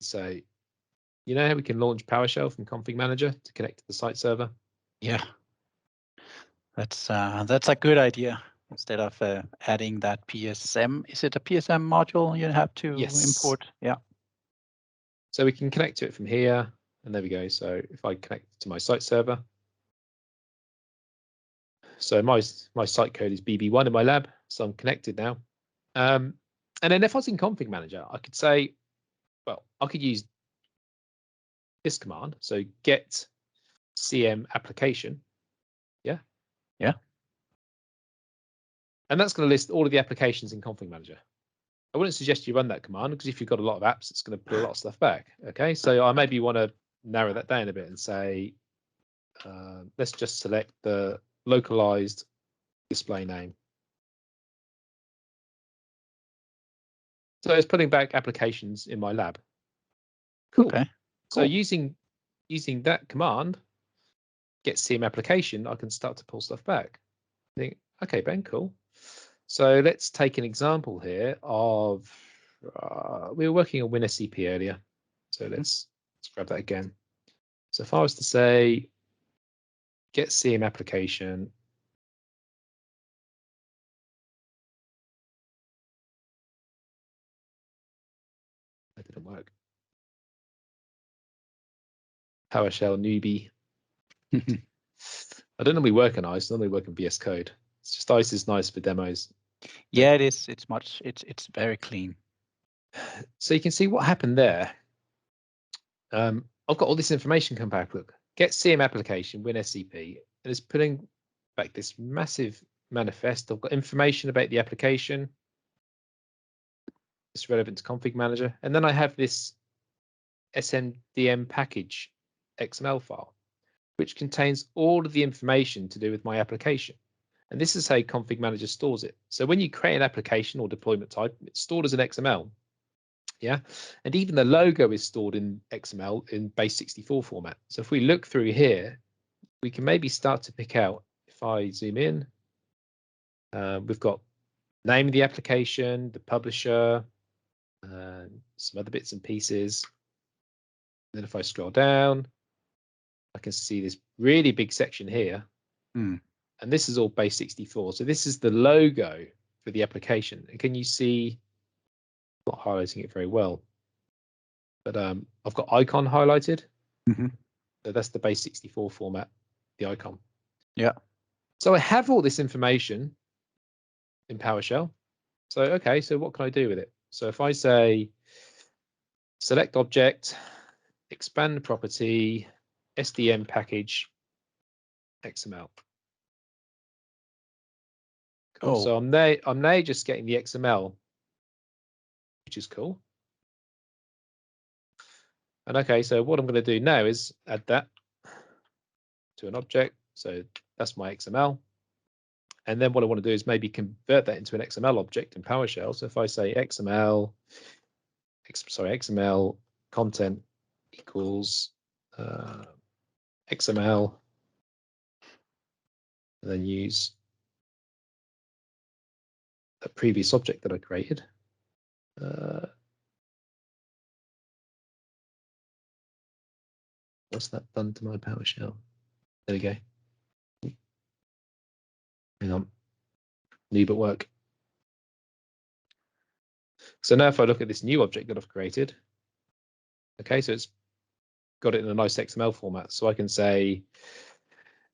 So you know how we can launch PowerShell from Config Manager to connect to the site server? Yeah. That's a good idea. Instead of adding that PSM, is it a PSM module you have to import? Yeah. So we can connect to it from here, and there we go. So if I connect to my site server, so my site code is BB1 in my lab, so I'm connected now. And then if I was in Config Manager, I could say, well, I could use this command. So get CM application. Yeah. Yeah. And that's going to list all of the applications in Config Manager. I wouldn't suggest you run that command because if you've got a lot of apps, it's going to put a lot of stuff back. Okay. So I maybe want to narrow that down a bit and say, let's just select the localized display name. So it's putting back applications in my lab. Cool. Okay. So Cool. using that command, get CM application, I can start to pull stuff back. I think, okay, Ben, cool. So let's take an example here of, we were working on WinSCP earlier. So let's grab that again. So if I was to say, get CM application, that didn't work. PowerShell newbie. I don't normally work on ICE, I normally work in VS Code. It's just ICE is nice for demos. Yeah, it is. It's very clean. So you can see what happened there. I've got all this information come back. Look, get CM application, WinSCP, and it's putting back this massive manifest. I've got information about the application. It's relevant to Config Manager. And then I have this SMDM package XML file, which contains all of the information to do with my application. And this is how Config Manager stores it. So when you create an application or deployment type, it's stored as an XML. Yeah, and even the logo is stored in XML in base64 format. So if we look through here, we can maybe start to pick out, if I zoom in, we've got name of the application, the publisher, some other bits and pieces. And then if I scroll down, I can see this really big section here. And this is all base64. So this is the logo for the application. And can you see, I'm not highlighting it very well, but I've got icon highlighted. So that's the base64 format, the icon. Yeah. So I have all this information in PowerShell. So, okay, so what can I do with it? So if I say select object, expand property, SDM package, XML. Cool. Oh. So I'm now just getting the XML, which is cool. And okay, so what I'm going to do now is add that to an object. So that's my XML. And then what I want to do is maybe convert that into an XML object in PowerShell. So if I say XML content equals XML, and then use a previous object that I created. What's that done to my PowerShell? There we go. Hang on. Noob at work. So now if I look at this new object that I've created, okay, so it's got it in a nice XML format. So I can say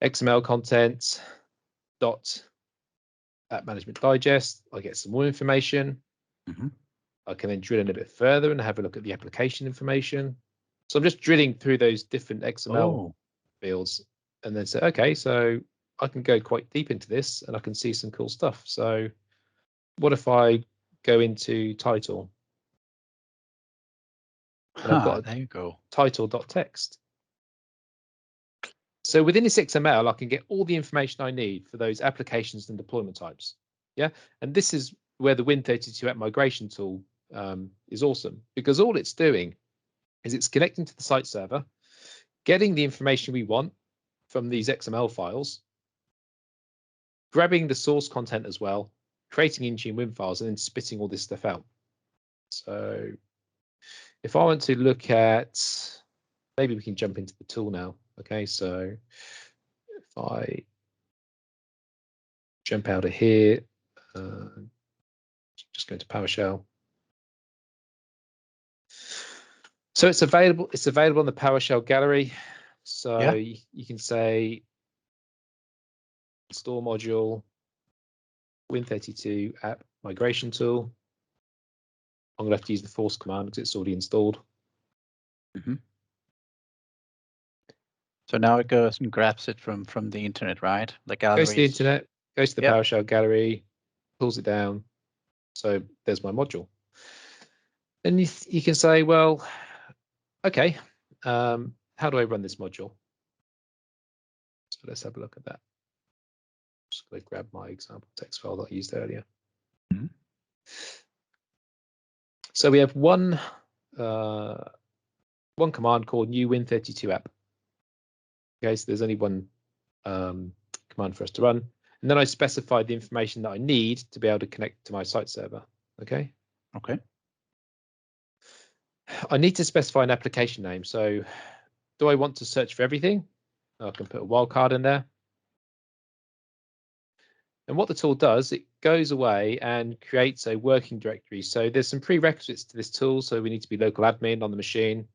XML content dot at management digest. I get some more information. I can then drill in a bit further and have a look at the application information. So I'm just drilling through those different XML fields and then say, okay, so I can go quite deep into this and I can see some cool stuff. So what if I go into title? And I've got there you go. title.text. So within this XML, I can get all the information I need for those applications and deployment types. Yeah, and this is where the Win32 app migration tool is awesome, because all it's doing is it's connecting to the site server, getting the information we want from these XML files, grabbing the source content as well, creating Intune Win files, and then spitting all this stuff out. So if I want to look at, maybe we can jump into the tool now. Okay, so if I jump out of here, just go to PowerShell. So it's available. It's available in the PowerShell gallery. So you can say install module, Win32 app migration tool. I'm going to have to use the force command because it's already installed. So now it goes and grabs it from the internet, right? The gallery. Goes to the internet, goes to the PowerShell gallery, pulls it down. So there's my module. And you can say, well, okay, how do I run this module? So let's have a look at that. Just going to grab my example text file that I used earlier. So we have one command called new Win32 app. Okay, so there's only one command for us to run. And then I specified the information that I need to be able to connect to my site server. Okay. I need to specify an application name. So do I want to search for everything? I can put a wildcard in there. And what the tool does, it goes away and creates a working directory. So there's some prerequisites to this tool. So we need to be local admin on the machine.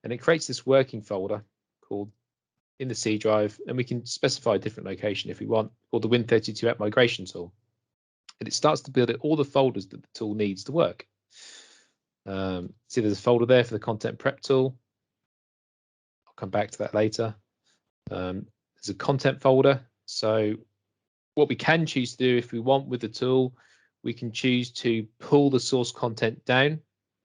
And it creates this working folder called in the C drive. And we can specify a different location if we want, called the Win32 app migration tool. And it starts to build all the folders that the tool needs to work. See, there's a folder there for the content prep tool. I'll come back to that later. There's a content folder. So what we can choose to do if we want with the tool, we can choose to pull the source content down.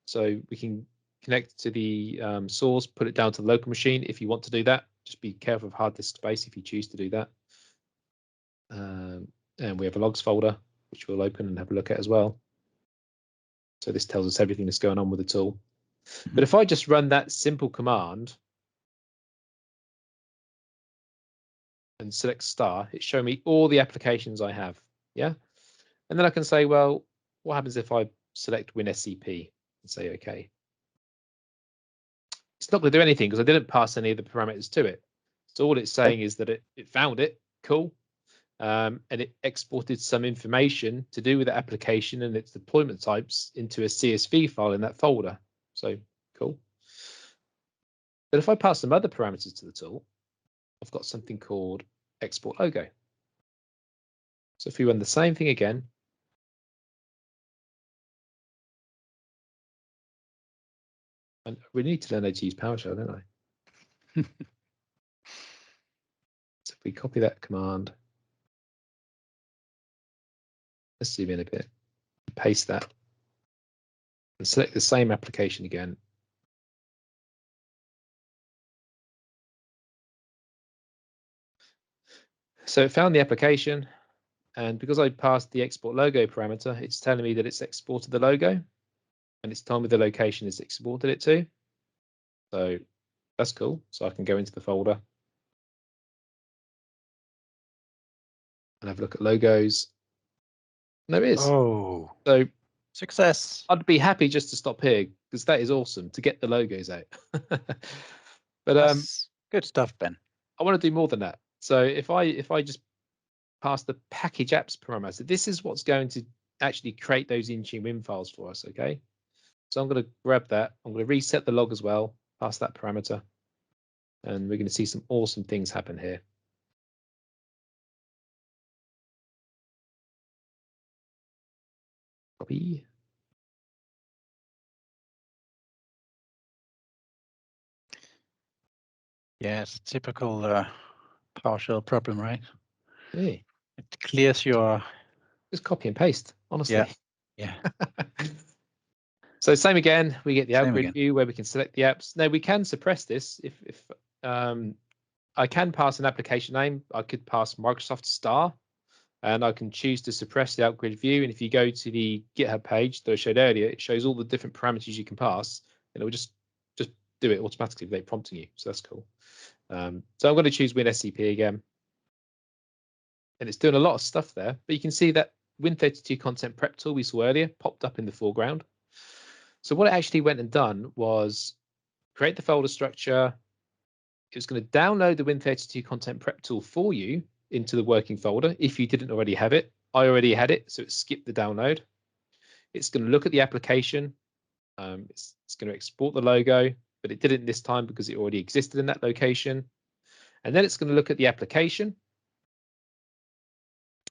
So we can connect to the source, put it down to the local machine if you want to do that. Just be careful of hard disk space if you choose to do that. And we have a logs folder, which we'll open and have a look at as well. So this tells us everything that's going on with the tool. But if I just run that simple command and select star, it's showing me all the applications I have. Yeah. And then I can say, well, what happens if I select WinSCP and say OK? It's not going to do anything because I didn't pass any of the parameters to it. So all it's saying is that it found it. Cool. And it exported some information to do with the application and its deployment types into a CSV file in that folder. So cool. But if I pass some other parameters to the tool, I've got something called export logo. So if we run the same thing again, and we need to learn how to use PowerShell, don't I? So if we copy that command, let's zoom in a bit, paste that, and select the same application again. So it found the application, And because I passed the export logo parameter, it's telling me that it's exported the logo, and it's telling me the location it's exported it to. So that's cool. So I can go into the folder and have a look at logos. And there it is. Oh, so success. I'd be happy just to stop here because that is awesome to get the logos out. But That's good stuff, Ben. I want to do more than that. So if I just pass the package apps parameter, this is what's going to actually create those Intune win files for us. Okay. So I'm going to grab that. I'm going to reset the log as well, pass that parameter, and we're going to see some awesome things happen here. Copy. Yeah, it's a typical PowerShell problem, right? Yeah. It clears your. Just copy and paste, honestly. Yeah. So same again, we get the Same upgrade again. view where we can select the apps. Now we can suppress this if I can pass an application name. I could pass Microsoft star, and I can choose to suppress the upgrade view. And if you go to the GitHub page that I showed earlier, it shows all the different parameters you can pass, and it will just do it automatically without prompting you. So that's cool. So I'm going to choose WinSCP again, and it's doing a lot of stuff there. But you can see that Win32 content prep tool we saw earlier popped up in the foreground. So what it actually went and done was create the folder structure. It was going to download the Win32 content prep tool for you into the working folder if you didn't already have it. I already had it, so it skipped the download. It's going to look at the application. It's going to export the logo, but it didn't this time because it already existed in that location. And then it's going to look at the application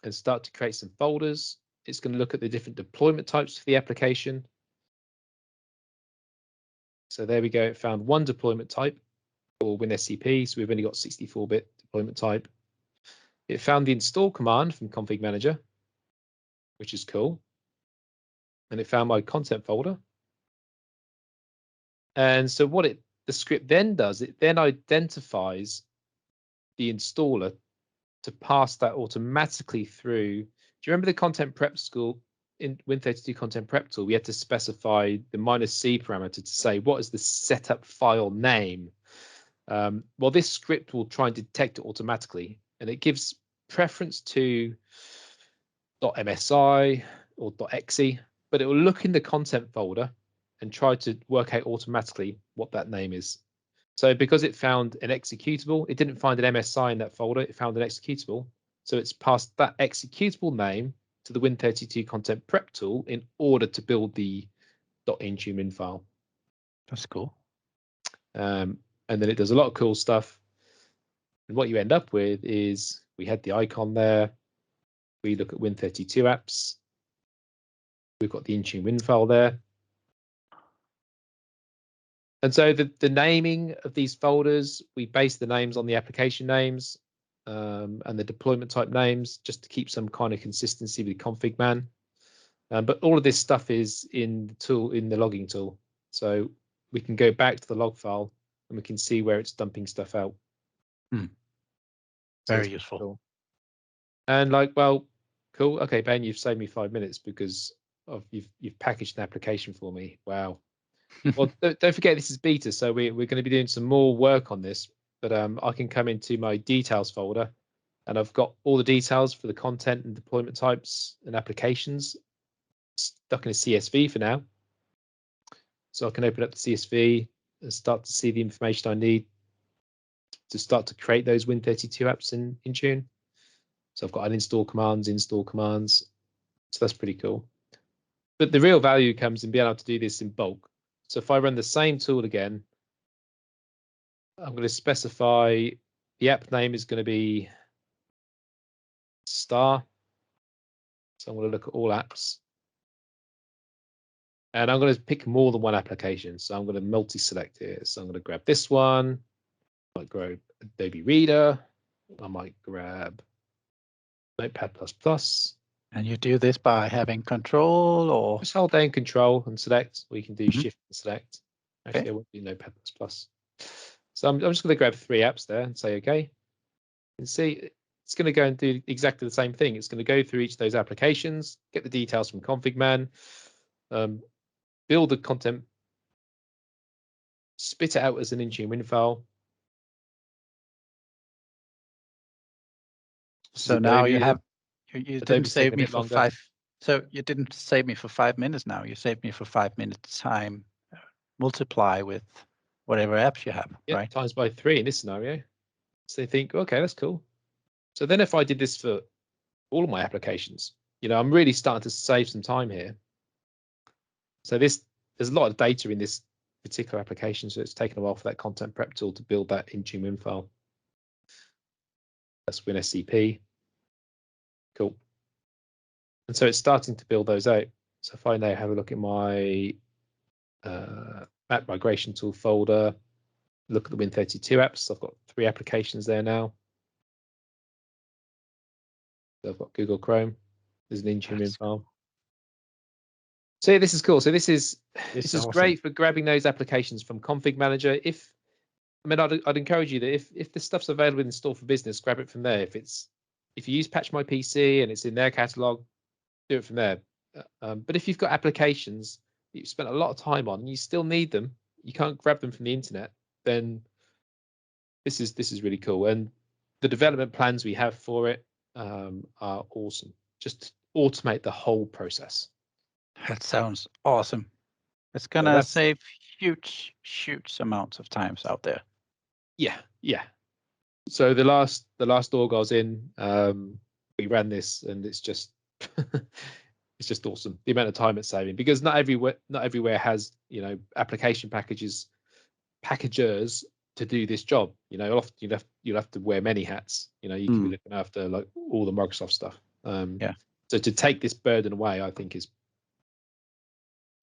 and start to create some folders. It's going to look at the different deployment types for the application. So there we go. It found one deployment type for WinSCP. So we've only got 64-bit deployment type. It found the install command from config manager, which is cool. And it found my content folder. And so what the script then does, it then identifies the installer to pass that automatically through. Do you remember the content prep school in Win32 content prep tool? We had to specify the -c parameter to say what is the setup file name. Well, this script will try and detect it automatically, and it gives preference to .msi or .exe, but it will look in the content folder and try to work out automatically what that name is. So because it found an executable, it didn't find an MSI in that folder, it found an executable. So it's passed that executable name to the Win32 content prep tool in order to build the .intune win file. That's cool. And then it does a lot of cool stuff. And what you end up with is we had the icon there. We look at Win32 apps. We've got the Intune win file there. And so the naming of these folders, we base the names on the application names and the deployment type names just to keep some kind of consistency with config man. But all of this stuff is in the tool, in the logging tool. So we can go back to the log file and we can see where it's dumping stuff out. So Very useful. cool. And like, well, cool. Okay, Ben, you've saved me 5 minutes because you've packaged an application for me. Wow. Well, don't forget this is beta, so we're going to be doing some more work on this. But I can come into my details folder, and I've got all the details for the content and deployment types and applications stuck in a CSV for now. So I can open up the CSV and start to see the information I need to start to create those Win32 apps in Intune. So I've got uninstall commands, install commands. So that's pretty cool. But the real value comes in being able to do this in bulk. So if I run the same tool again, I'm going to specify the app name is going to be star. So I'm going to look at all apps. And I'm going to pick more than one application. So I'm going to multi-select here. So I'm going to grab this one. I might grab Adobe Reader. I might grab Notepad++. And you do this by having control or? Just hold down control and select, or you can do shift and select. Actually, Okay. I won't do Notepad++. So I'm just going to grab 3 apps there and say, okay. You can see it's going to go and do exactly the same thing. It's going to go through each of those applications, get the details from config man, build the content, spit it out as an Intune win file. So now you have, you didn't Adobe's save taking a me bit for longer. so you didn't save me for 5 minutes now. You saved me for 5 minutes time, multiply with whatever apps you have, Yeah, right? times by 3 in this scenario. So they think, okay, that's cool. So then if I did this for all of my applications, I'm really starting to save some time here. So there's a lot of data in this particular application, so it's taken a while for that content prep tool to build that Intune win file. That's WinSCP. Cool. And so it's starting to build those out. So if I now have a look at my app migration tool folder, look at the Win32 apps, I've got 3 applications there now. So I've got Google Chrome. There's an Intune win file. So yeah, this is cool. So this is awesome. great for grabbing those applications from Config Manager. I'd encourage you that if the stuff's available in Store for Business, grab it from there. If you use Patch My PC and it's in their catalog, do it from there. But if you've got applications that you've spent a lot of time on and you still need them, you can't grab them from the internet, then this is really cool. And the development plans we have for it are awesome. Just automate the whole process. That sounds awesome. It's gonna save huge amounts of times out there. Yeah. So the last org I was in, we ran this, and it's just it's just awesome the amount of time it's saving, because not everywhere has application packagers to do this job. Often you'll have to wear many hats. You can be looking after like all the Microsoft stuff. So to take this burden away, I think is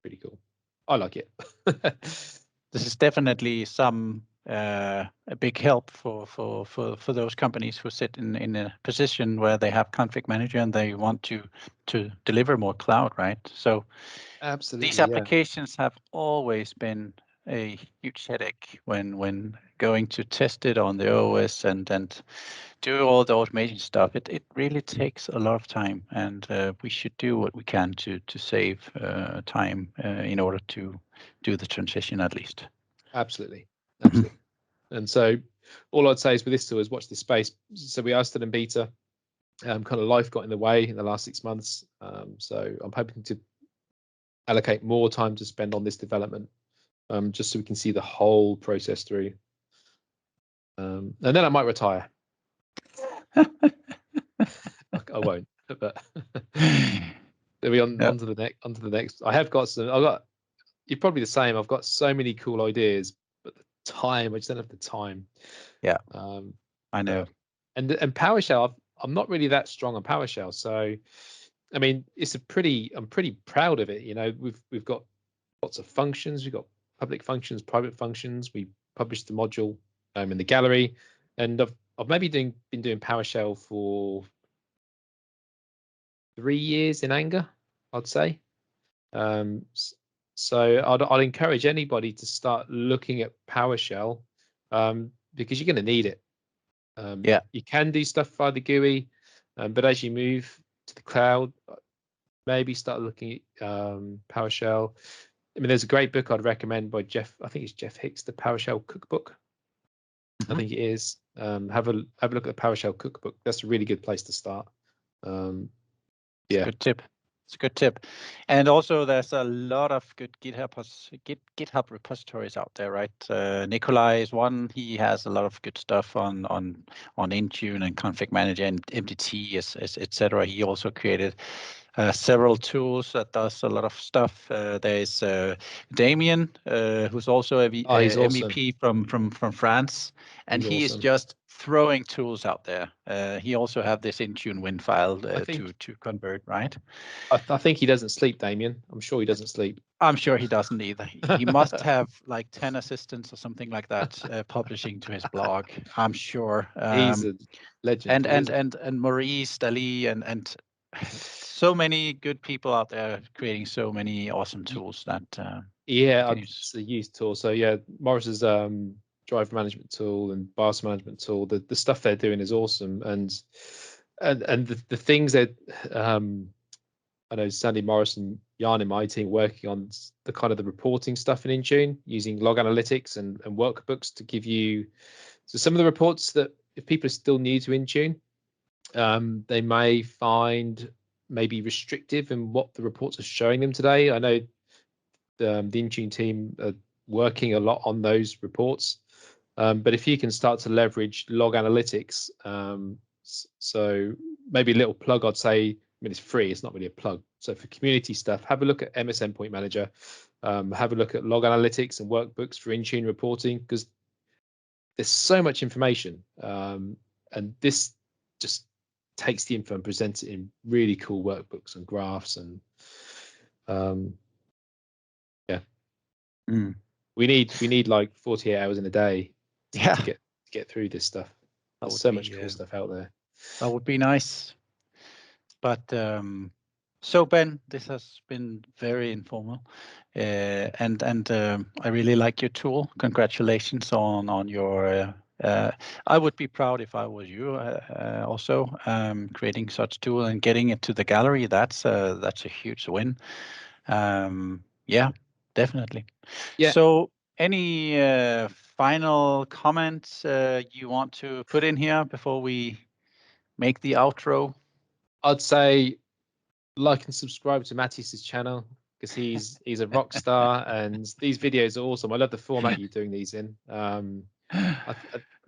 pretty cool. I like it. This is definitely a big help for those companies who sit in a position where they have config manager and they want to deliver more cloud, right? So absolutely, these applications have always been a huge headache when going to test it on the OS and do all the automation stuff. It really takes a lot of time, and we should do what we can to save time in order to do the transition at least. Absolutely. And so all I'd say is with this tool is watch this space. So we are still in beta. Kind of life got in the way in the last 6 months. So I'm hoping to allocate more time to spend on this development, just so we can see the whole process through. And then I might retire. I won't, but we'll be onto the next. You're probably the same. I've got so many cool ideas, but the time, I just don't have the time. Yeah. I know. And PowerShell, I'm not really that strong on PowerShell. So, I mean, I'm pretty proud of it. We've got lots of functions. We've got public functions, private functions. We published the module in the gallery, and I've maybe been doing PowerShell for 3 years in anger, I'd say. So I'd encourage anybody to start looking at PowerShell, because you're going to need it. You can do stuff via the GUI, but as you move to the cloud, maybe start looking at PowerShell. I mean, there's a great book I'd recommend by Jeff. I think it's Jeff Hicks, the PowerShell Cookbook. I think it is. Have a look at the PowerShell Cookbook. That's a really good place to start. Good tip. It's a good tip. And also there's a lot of good GitHub repositories out there, right? Nikolai is one. He has a lot of good stuff on Intune and config manager and MDT, etc. He also created several tools that does a lot of stuff. There's Damien, who's also a MVP from France, and he is just throwing tools out there. He also have this Intune win file to convert, right? I think he doesn't sleep, Damien. I'm sure he doesn't sleep. I'm sure he doesn't either. He must have like 10 assistants or something like that publishing to his blog. I'm sure. He's a legend. And Maurice, Dali, and so many good people out there creating so many awesome tools that it's a used tool. So yeah, Morris's driver management tool and BIOS management tool. The stuff they're doing is awesome, and the things that I know Sandy Morris and Jan in my team working on the kind of the reporting stuff in Intune using log analytics and workbooks to give you. So some of the reports that if people are still new to Intune, they may find maybe restrictive in what the reports are showing them today. I know the Intune team are working a lot on those reports, but if you can start to leverage log analytics, so maybe a little plug, I'd say. I mean, it's free. It's not really a plug. So for community stuff, have a look at MS Endpoint Manager. Have a look at log analytics and workbooks for Intune reporting, because there's so much information, and this just takes the info and presents it in really cool workbooks and graphs, and yeah, we need like 48 hours in a day to get through this stuff. There's so much cool stuff out there. That would be nice. But so Ben, this has been very informal, and I really like your tool. Congratulations on your. I would be proud if I was you. Also, creating such tool and getting it to the gallery. That's a huge win. Yeah, definitely. Yeah. So, any final comments you want to put in here before we make the outro? I'd say like and subscribe to Matthias's channel, because he's a rock star, and these videos are awesome. I love the format you're doing these in.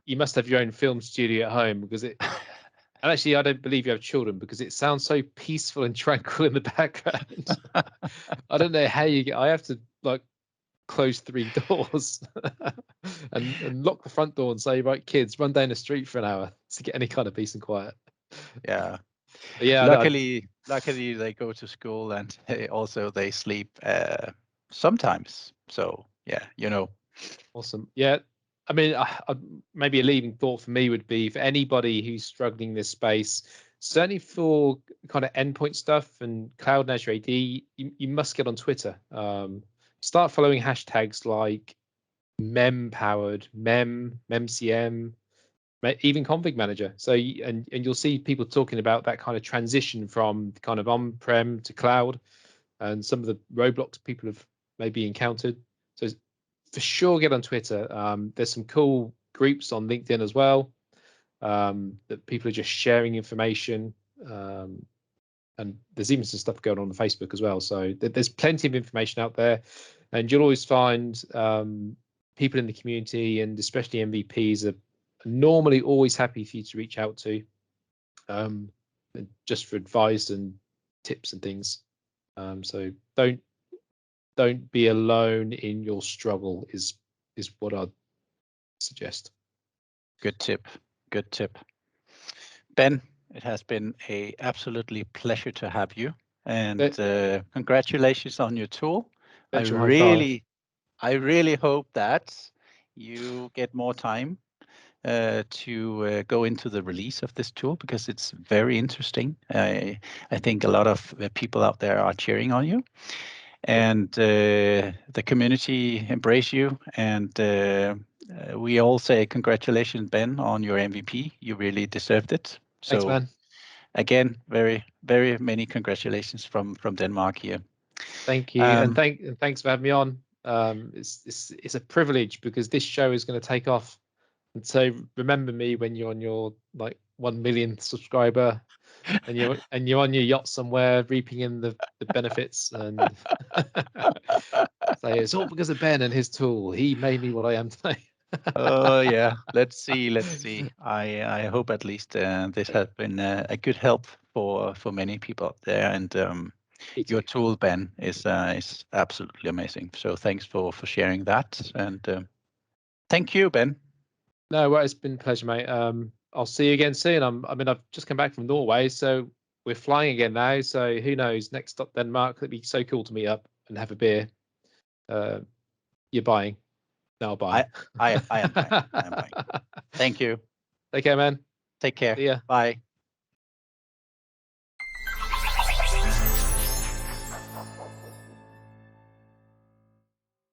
You must have your own film studio at home, because it. And actually, I don't believe you have children, because it sounds so peaceful and tranquil in the background. I don't know how you get. I have to like close 3 doors and lock the front door and say, right, kids, run down the street for an hour to get any kind of peace and quiet. Yeah. But yeah. Luckily they go to school, and they sleep sometimes. So yeah, Awesome. Yeah. I mean, maybe a leading thought for me would be, for anybody who's struggling in this space, certainly for kind of endpoint stuff and cloud and Azure AD, you must get on Twitter. Start following hashtags like mem-powered, memcm, even config manager. So and you'll see people talking about that kind of transition from kind of on-prem to cloud, and some of the roadblocks people have maybe encountered. So for sure, get on Twitter. There's some cool groups on LinkedIn as well, that people are just sharing information, and there's even some stuff going on Facebook as well. So there's plenty of information out there, and you'll always find people in the community, and especially MVPs, are normally always happy for you to reach out to, just for advice and tips and things. So don't be alone in your struggle is what I'd suggest. Good tip. Ben, it has been a absolutely pleasure to have you, and congratulations on your tool. I really hope that you get more time to go into the release of this tool, because it's very interesting. I think a lot of people out there are cheering on you, and the community embrace you, and we all say congratulations, Ben, on your MVP. You really deserved it. So thanks, man. Again, very, very many congratulations from Denmark here. Thank you, and thanks for having me on. It's a privilege, because this show is going to take off, and so remember me when you're on your like 1 millionth subscriber, and you're on your yacht somewhere reaping in the benefits, and say it's all because of Ben and his tool. He made me what I am today. Oh yeah, let's see. I hope at least this has been a good help for many people out there, and your tool, Ben, is absolutely amazing. So thanks for sharing that, and thank you, Ben. No, well, it's been a pleasure, mate. I'll see you again soon. I've just come back from Norway, so we're flying again now. So who knows? Next stop, Denmark. It'd be so cool to meet up and have a beer. You're buying. No, I'll buy. I am buying. Thank you. Take care, man. Take care. See ya. Bye.